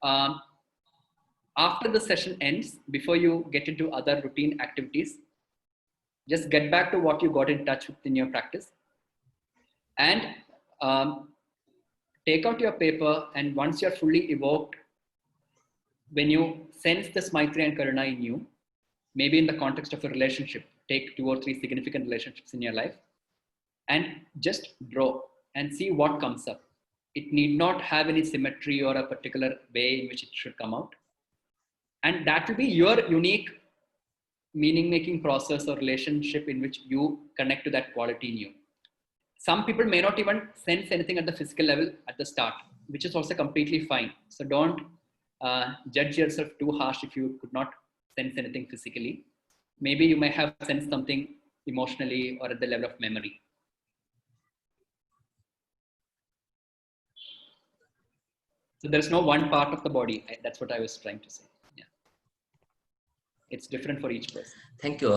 after the session ends, before you get into other routine activities, just get back to what you got in touch with in your practice and take out your paper, and once you're fully evoked, when you sense this Maitri and Karuna in you, maybe in the context of a relationship, take 2 or 3 significant relationships in your life and just draw and see what comes up. It need not have any symmetry or a particular way in which it should come out. And that will be your unique meaning-making process or relationship in which you connect to that quality in you. Some people may not even sense anything at the physical level at the start, which is also completely fine. So don't judge yourself too harsh if you could not sense anything physically. Maybe you may have sensed something emotionally or at the level of memory. So there's no one part of the body. That's what I was trying to say. Yeah, it's different for each person. Thank you.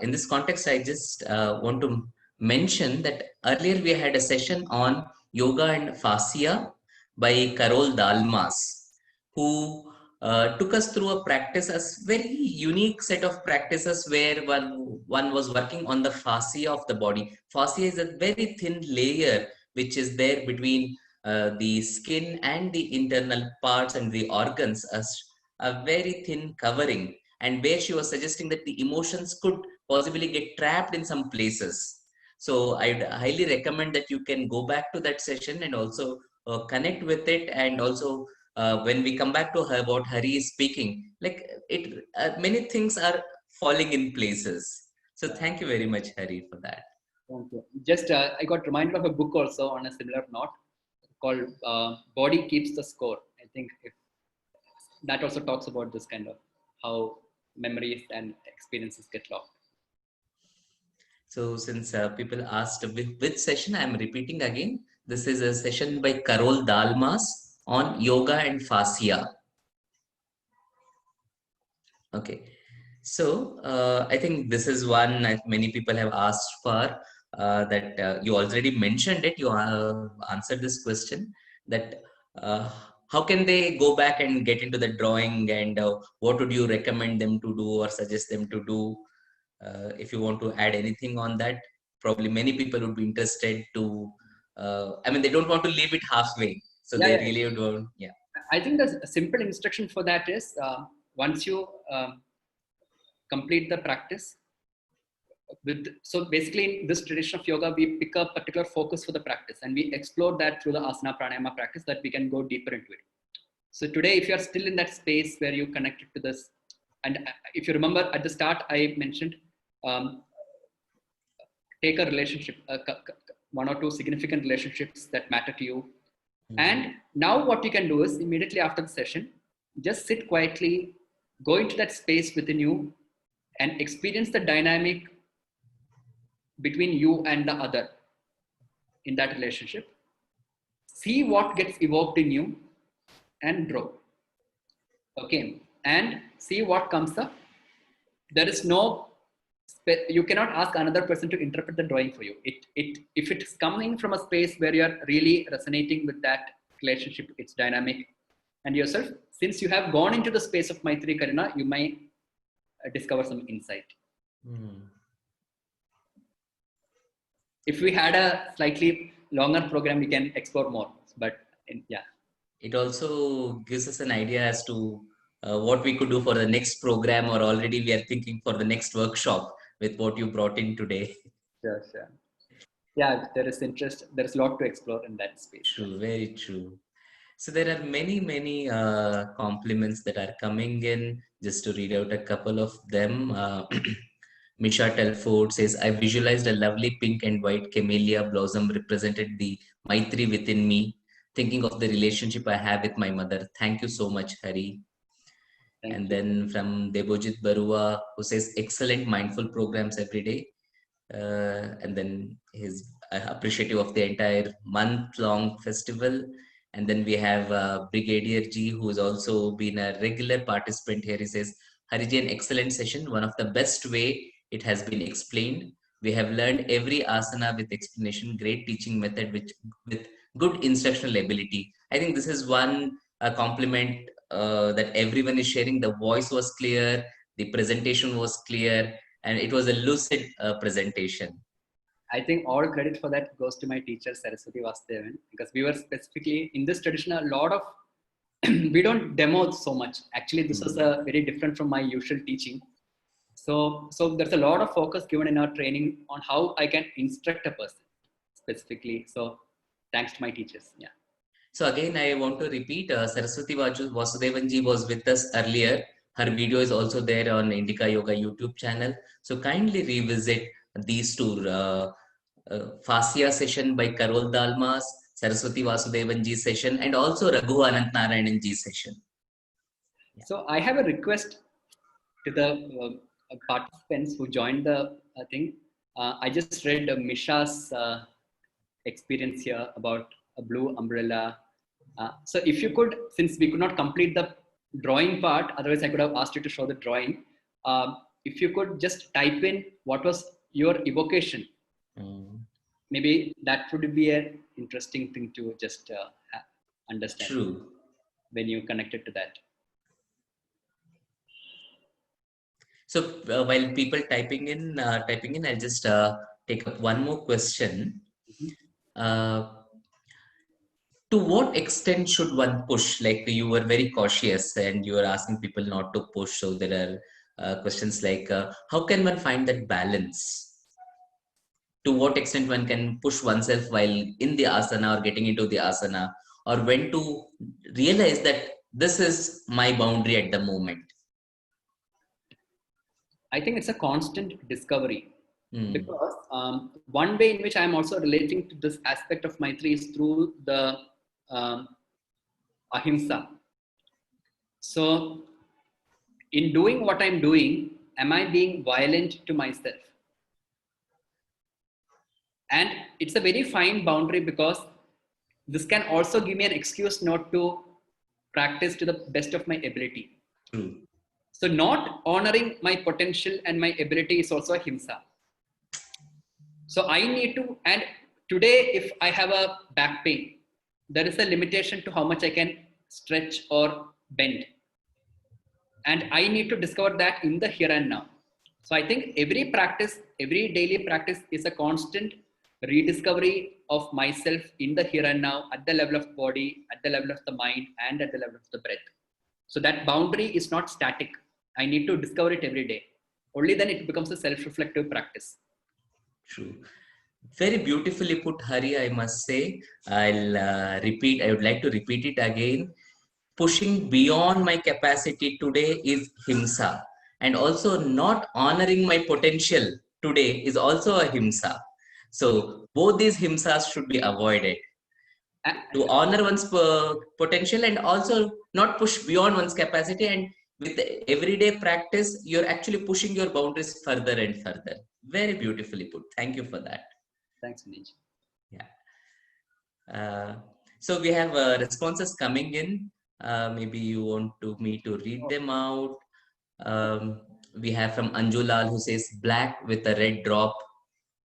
In this context, I just want to mention that earlier we had a session on yoga and fascia by Carol Dalmas, who took us through a practice, a very unique set of practices where one was working on the fascia of the body. Fascia is a very thin layer which is there between the skin and the internal parts and the organs, a very thin covering, and where she was suggesting that the emotions could possibly get trapped in some places. So I'd highly recommend that you can go back to that session and also connect with it, and also when we come back to her, what Hari is speaking, like it, many things are falling in places. So thank you very much, Hari, for that. Thank you. Just I got reminded of a book also on a similar note called Body Keeps the Score. I think if that also talks about this kind of how memories and experiences get locked. So since people asked which session, I'm repeating again. This is a session by Karol Dalmas on yoga and fascia. Okay. So I think this is one that many people have asked for, that you already mentioned it. You answered this question, that how can they go back and get into the drawing, and what would you recommend them to do or suggest them to do? If you want to add anything on that, probably many people would be interested to, I mean, they don't want to leave it halfway. So Yeah, they yeah. really don't, yeah. I think the simple instruction for that is once you complete the practice, so basically in this tradition of yoga, we pick a particular focus for the practice and we explore that through the Asana-Pranayama practice, that we can go deeper into it. So today, if you're still in that space where you connected to this, and if you remember at the start, I mentioned take a relationship, one or two significant relationships that matter to you. And now what you can do is immediately after the session, just sit quietly, go into that space within you and experience the dynamic between you and the other in that relationship. See what gets evoked in you and draw. Okay. And see what comes up. There is no, you cannot ask another person to interpret the drawing for you. If it's coming from a space where you're really resonating with that relationship, it's dynamic, and yourself, since you have gone into the space of Maitri Karuna, you might discover some insight. If we had a slightly longer program, we can explore more, but yeah. It also gives us an idea as to what we could do for the next program, or already we are thinking for the next workshop with what you brought in today. Sure, sure. Yeah, there is interest. There is a lot to explore in that space. True, very true. So there are many compliments that are coming in. Just to read out a couple of them. Misha Telford says, I visualized a lovely pink and white camellia blossom represented the Maitri within me, thinking of the relationship I have with my mother. Thank you so much, Hari. Thank you. Then from Debojit Barua, who says, excellent mindful programs every day. And then he's appreciative of the entire month-long festival. And then we have Brigadier G, who has also been a regular participant here. He says, Hariji, an excellent session, one of the best way it has been explained. We have learned every asana with explanation, great teaching method with good instructional ability. I think this is one compliment that everyone is sharing. The voice was clear, the presentation was clear, and it was a lucid presentation. I think all credit for that goes to my teacher, Saraswati Vasudevan, because we were specifically in this tradition, a lot of, we don't demo so much. Actually, this was very different from my usual teaching. So there's a lot of focus given in our training on how I can instruct a person specifically. So thanks to my teachers. Yeah. So again, I want to repeat, Saraswati Vasudevan ji was with us earlier. Her video is also there on Indica Yoga YouTube channel. So kindly revisit these two, fascia session by Karol Dalmas, Saraswati Vasudevan ji session, and also Raghu Anant Narayanan ji session. Yeah. So I have a request to the participants who joined the thing. I just read Misha's experience here about a blue umbrella. So if you could, since we could not complete the drawing part, otherwise I could have asked you to show the drawing. If you could just type in what was your evocation, maybe that would be an interesting thing to just understand. True. When you connect it to that. So while people typing in, I'll just take up one more question. To what extent should one push? Like you were very cautious and you were asking people not to push. So there are questions like, how can one find that balance? To what extent one can push oneself while in the asana or getting into the asana? or when to realize that this is my boundary at the moment? I think it's a constant discovery. Hmm. Because one way in which I'm also relating to this aspect of Maitri is through the ahimsa. So in doing what I'm doing, am I being violent to myself? And it's a very fine boundary, because this can also give me an excuse not to practice to the best of my ability. True. So not honoring my potential and my ability is also ahimsa. So I need to, and today if I have a back pain, there is a limitation to how much I can stretch or bend. And I need to discover that in the here and now. So I think every practice, every daily practice is a constant rediscovery of myself in the here and now, at the level of body, at the level of the mind, and at the level of the breath. So that boundary is not static. I need to discover it every day. Only then it becomes a self-reflective practice. True. Very beautifully put, Hari, I must say. I would like to repeat it again. Pushing beyond my capacity today is himsa. And also not honoring my potential today is also a himsa. So both these himsas should be avoided. To honor one's potential and also not push beyond one's capacity. And with the everyday practice, you're actually pushing your boundaries further and further. Very beautifully put. Thank you for that. Thanks, Vinay. Yeah. So we have responses coming in. Maybe you want me to read them out. We have from Anjulal, who says black with a red drop,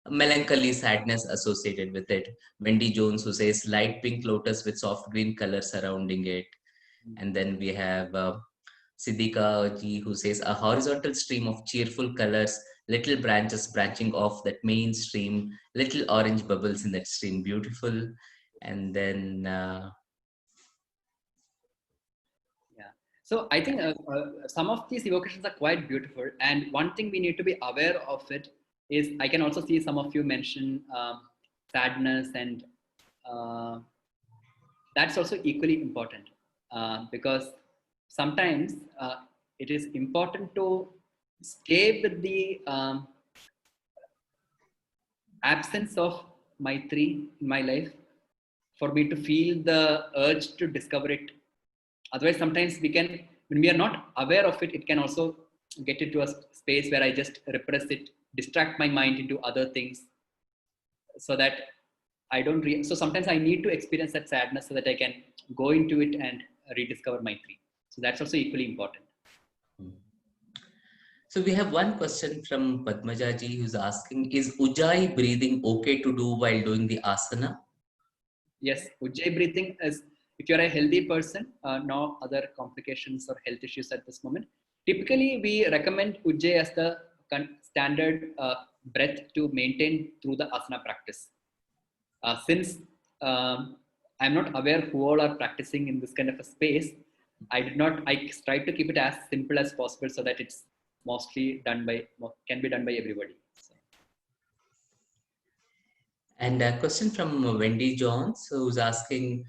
melancholy, sadness associated with it. Wendy Jones, who says light pink lotus with soft green color surrounding it. And then we have Siddhika ji, who says a horizontal stream of cheerful colors, little branches branching off that main stream, little orange bubbles in that stream, beautiful. And then so I think some of these evocations are quite beautiful, and one thing we need to be aware of it is, I can also see some of you mention sadness, and that's also equally important, because sometimes it is important to stay with the absence of Maitri in my life for me to feel the urge to discover it. Otherwise, sometimes when we are not aware of it, it can also get into a space where I just repress it, distract my mind into other things, so that I don't. So sometimes I need to experience that sadness so that I can go into it and rediscover Maitri. So that's also equally important. So we have one question from Padmajaji, who's asking, is Ujjayi breathing okay to do while doing the asana? Yes, Ujjayi breathing is, if you're a healthy person, no other complications or health issues at this moment. Typically, we recommend Ujjayi as the standard breath to maintain through the asana practice. Since I'm not aware who all are practicing in this kind of a space, I tried to keep it as simple as possible so that it's mostly can be done by everybody. So. And a question from Wendy Jones, who's asking,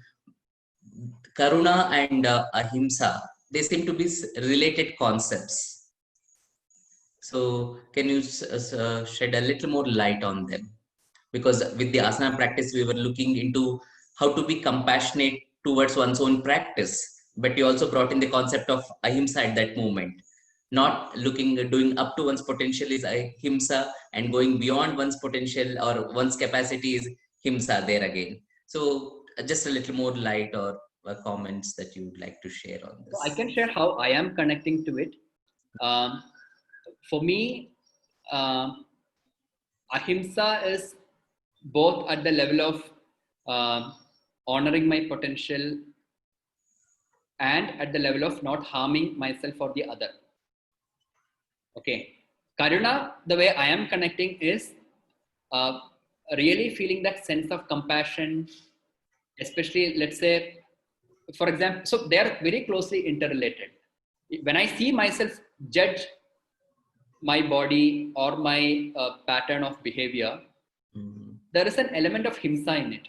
Karuna and Ahimsa, they seem to be related concepts. So can you shed a little more light on them? Because with the asana practice, we were looking into how to be compassionate towards one's own practice, but you also brought in the concept of ahimsa at that moment. Not doing up to one's potential is ahimsa, and going beyond one's potential or one's capacity is himsa there again. So just a little more light or comments that you would like to share on this. So I can share how I am connecting to it. For me, ahimsa is both at the level of honoring my potential and at the level of not harming myself or the other. Okay. Karuna, the way I am connecting is really feeling that sense of compassion, especially, let's say, for example, so they are very closely interrelated. When I see myself judge my body or my pattern of behavior, there is an element of himsa in it,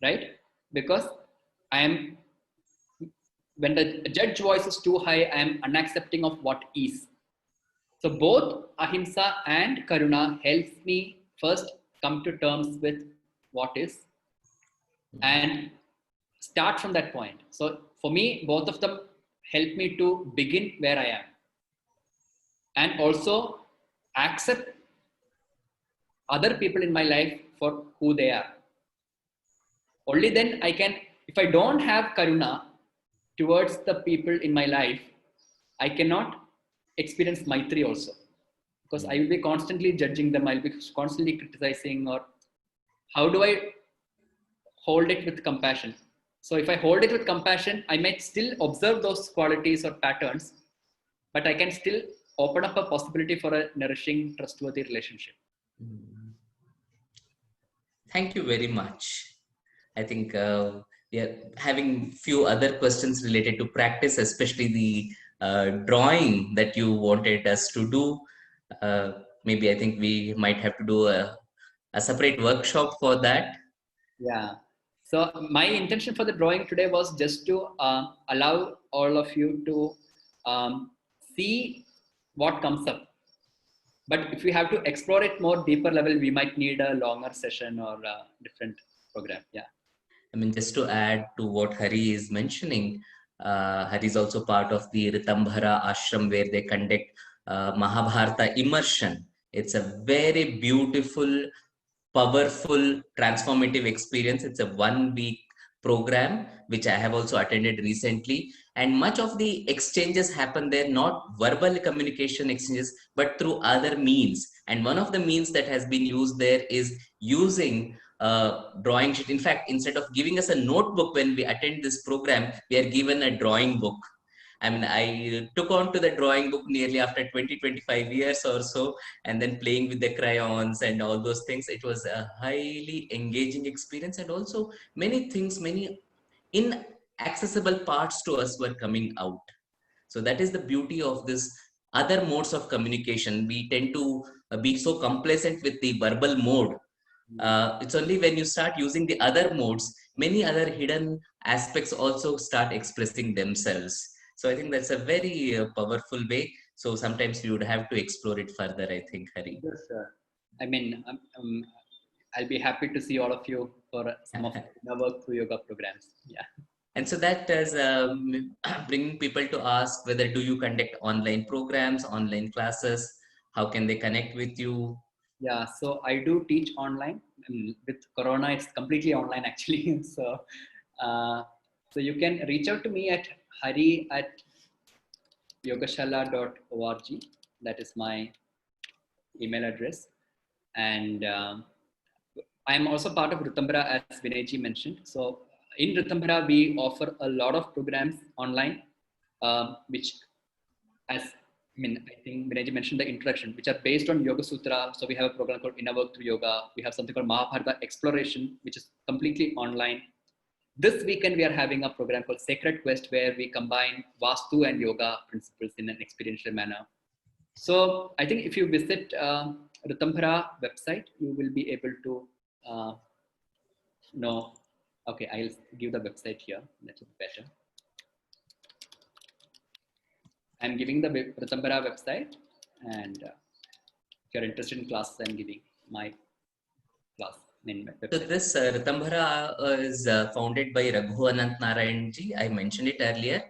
right? Because I am, when the judge voice is too high, I am unaccepting of what is. So both ahimsa and karuna helps me first come to terms with what is and start from that point. So for me, both of them help me to begin where I am and also accept other people in my life for who they are. Only then I can, if I don't have karuna towards the people in my life, I cannot experience Maitri also, because I will be constantly judging them, I'll be constantly criticizing, or how do I hold it with compassion? So if I hold it with compassion, I might still observe those qualities or patterns, but I can still open up a possibility for a nourishing, trustworthy relationship. Thank you very much. I think we are having few other questions related to practice, especially the drawing that you wanted us to do. Maybe I think we might have to do a separate workshop for that. Yeah. So my intention for the drawing today was just to allow all of you to see what comes up. But if we have to explore it more deeper level, we might need a longer session or a different program. Yeah. I mean, just to add to what Hari is mentioning, Hari is also part of the Ritambhara ashram where they conduct Mahabharata immersion. It's a very beautiful, powerful, transformative experience. It's a 1 week program, which I have also attended recently. And much of the exchanges happen there, not verbal communication exchanges, but through other means. And one of the means that has been used there is using drawing sheet. In fact, instead of giving us a notebook when we attend this program, we are given a drawing book. I mean, I took on to the drawing book nearly after 20-25 years or so, and then playing with the crayons and all those things. It was a highly engaging experience, and also many things, many inaccessible parts to us were coming out. So that is the beauty of this other modes of communication. We tend to be so complacent with the verbal mode. It's only when you start using the other modes, many other hidden aspects also start expressing themselves. So I think that's a very powerful way. So sometimes we would have to explore it further, I think, Hari. Yes, sir. I mean, I'll be happy to see all of you for some of the work through yoga programs. Yeah. And so that is bringing people to ask whether do you conduct online programs, online classes, how can they connect with you? Yeah, so I do teach online. With Corona, it's completely online actually. So you can reach out to me at hari@yogasala.org. That is my email address. And I'm also part of Ritambhara, as Vinayji mentioned. So in Ritambhara, we offer a lot of programs online, which, as I think Vinayji mentioned the introduction, which are based on Yoga Sutra. So we have a program called Inner Work Through Yoga. We have something called Mahabharata Exploration, which is completely online. This weekend, we are having a program called Sacred Quest, where we combine Vastu and Yoga principles in an experiential manner. So I think if you visit Ritambhara website, you will be able to know. Okay, I'll give the website here. That will be better. I'm giving the Ritambhara website, and if you're interested in classes, I'm giving my class. So this Ritambhara is founded by Raghu Anant Narayanji. I mentioned it earlier.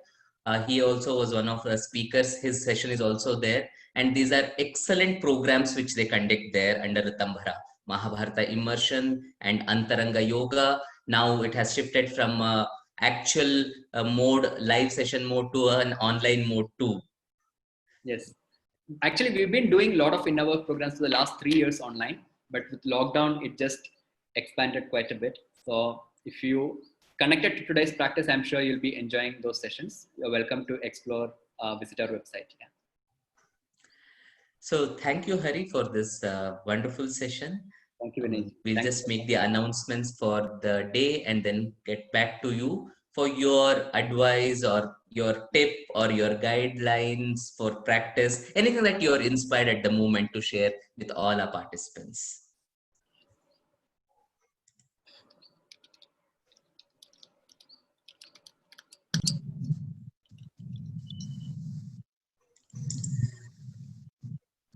He also was one of the speakers. His session is also there. And these are excellent programs which they conduct there under Ritambhara. Mahabharata immersion and Antaranga Yoga. Now it has shifted from actual mode, live session mode to an online mode too. Yes. Actually, we've been doing a lot of inner work programs for the last 3 years online, but with lockdown, it just expanded quite a bit. So if you connected to today's practice, I'm sure you'll be enjoying those sessions. You're welcome to explore, visit our website. Yeah. So thank you, Hari, for this wonderful session. Thank you, Vinay. We'll just make the announcements for the day and then get back to you for your advice or your tip or your guidelines for practice, anything that you're inspired at the moment to share with all our participants.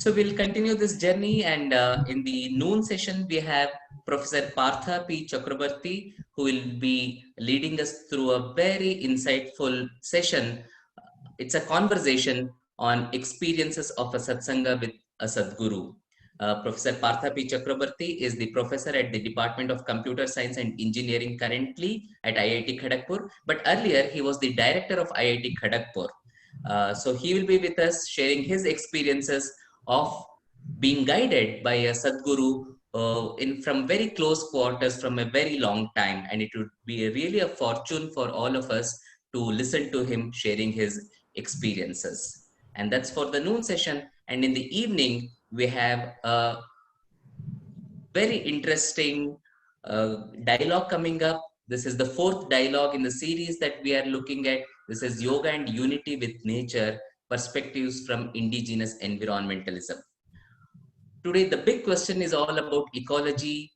So we'll continue this journey, and in the noon session, we have Professor Partha P. Chakrabarti, who will be leading us through a very insightful session. It's a conversation on experiences of a satsanga with a Sadguru. Professor Partha P. Chakrabarti is the professor at the Department of Computer Science and Engineering currently at IIT Kharagpur, but earlier he was the director of IIT Kharagpur. So he will be with us sharing his experiences of being guided by a Sadguru from very close quarters from a very long time. And it would be really a fortune for all of us to listen to him sharing his experiences. And that's for the noon session. And in the evening, we have a very interesting dialogue coming up. This is the fourth dialogue in the series that we are looking at. This is Yoga and Unity with Nature, Perspectives from Indigenous Environmentalism. Today, the big question is all about ecology.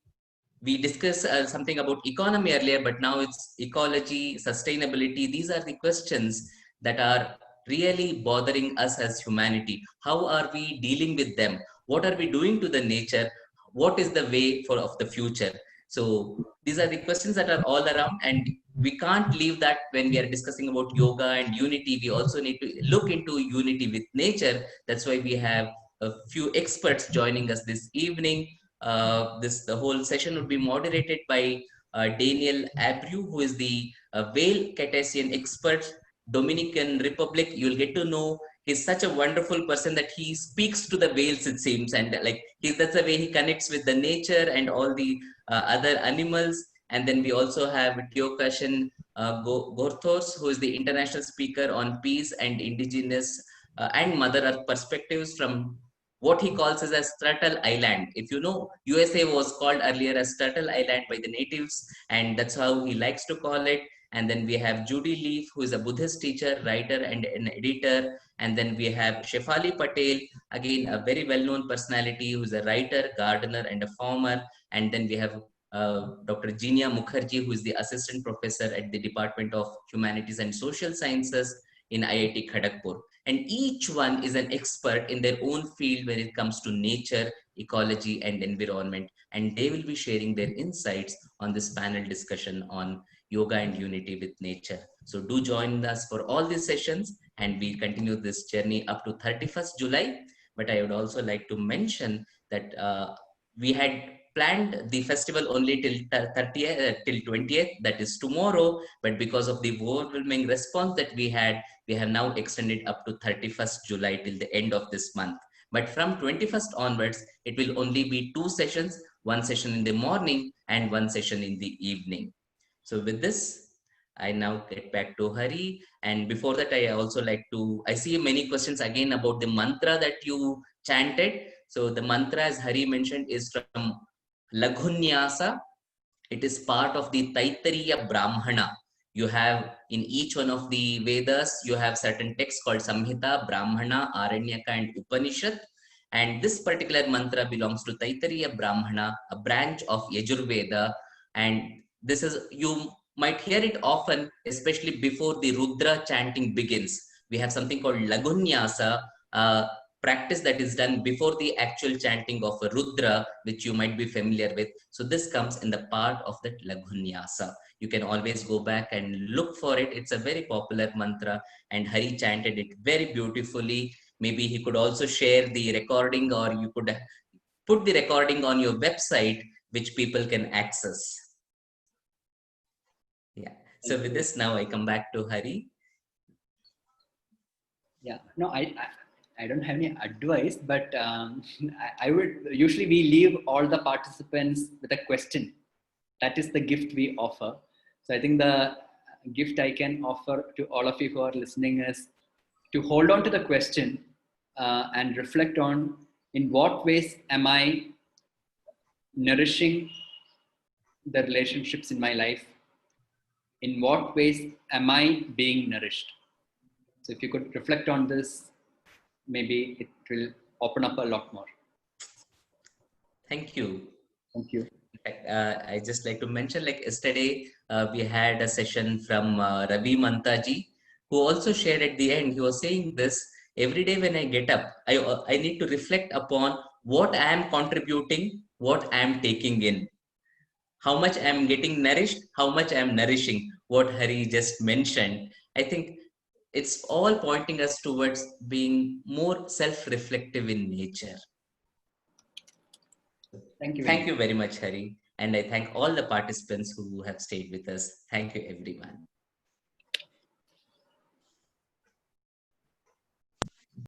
We discussed something about economy earlier, but now it's ecology, sustainability. These are the questions that are really bothering us as humanity. How are we dealing with them? What are we doing to the nature? What is the way of the future? So these are the questions that are all around, and we can't leave that when we are discussing about yoga and unity. We also need to look into unity with nature. That's why we have a few experts joining us this evening. The whole session would be moderated by Daniel Abreu, who is the whale cetacean expert, Dominican Republic. You'll get to know he's such a wonderful person that he speaks to the whales, it seems, and like that's the way he connects with the nature and all the other animals. And then we also have Teokashin Gorthos, who is the international speaker on peace and indigenous and Mother Earth perspectives from what he calls as a Turtle Island. If you know, USA was called earlier as Turtle Island by the natives, and that's how he likes to call it. And then we have Judy Leaf, who is a Buddhist teacher, writer, and an editor. And then we have Shefali Patel, again, a very well-known personality who is a writer, gardener, and a farmer. And then we have Dr. Jinya Mukherjee, who is the assistant professor at the Department of Humanities and Social Sciences in IIT Kharagpur. And each one is an expert in their own field when it comes to nature, ecology, and environment. And they will be sharing their insights on this panel discussion on yoga and unity with nature. So do join us for all these sessions, and we continue this journey up to 31st July. But I would also like to mention that we had planned the festival only till 30th, till 20th, that is tomorrow. But because of the overwhelming response that we have now extended up to 31st July till the end of this month. But from 21st onwards, it will only be 2 sessions, 1 session in the morning and 1 session in the evening. So with this, I now get back to Hari. And before that, I also like to, I see many questions again about the mantra that you chanted. So the mantra, as Hari mentioned, is from Laghunyasa. It is part of the Taittiriya Brahmana. You have in each one of the Vedas, you have certain texts called Samhita, Brahmana, Aranyaka, and Upanishad. And this particular mantra belongs to Taittiriya Brahmana, a branch of Yajurveda. And this is, you might hear it often, especially before the Rudra chanting begins. We have something called Laghunyasa, practice that is done before the actual chanting of a Rudra, which you might be familiar with. So this comes in the part of that Laghunyasa. You can always go back and look for it. It's a very popular mantra, and Hari chanted it very beautifully. Maybe he could also share the recording, or you could put the recording on your website, which people can access. Yeah. So with this, now I come back to Hari. Yeah, no, I don't have any advice, but I would usually, we leave all the participants with a question. That is the gift we offer. So I think the gift I can offer to all of you who are listening is to hold on to the question and reflect on, in what ways am I nourishing the relationships in my life? In what ways am I being nourished? So if you could reflect on this, maybe it will open up a lot more. Thank you. Thank you. I just like to mention, like yesterday, we had a session from Ravi Mantaji, who also shared at the end. He was saying this, Every day when I get up, I need to reflect upon what I am contributing, what I am taking in, how much I am getting nourished, how much I am nourishing, what Hari just mentioned. I think it's all pointing us towards being more self-reflective in nature. Thank you. Thank you very much, Hari. And I thank all the participants who have stayed with us. Thank you, everyone.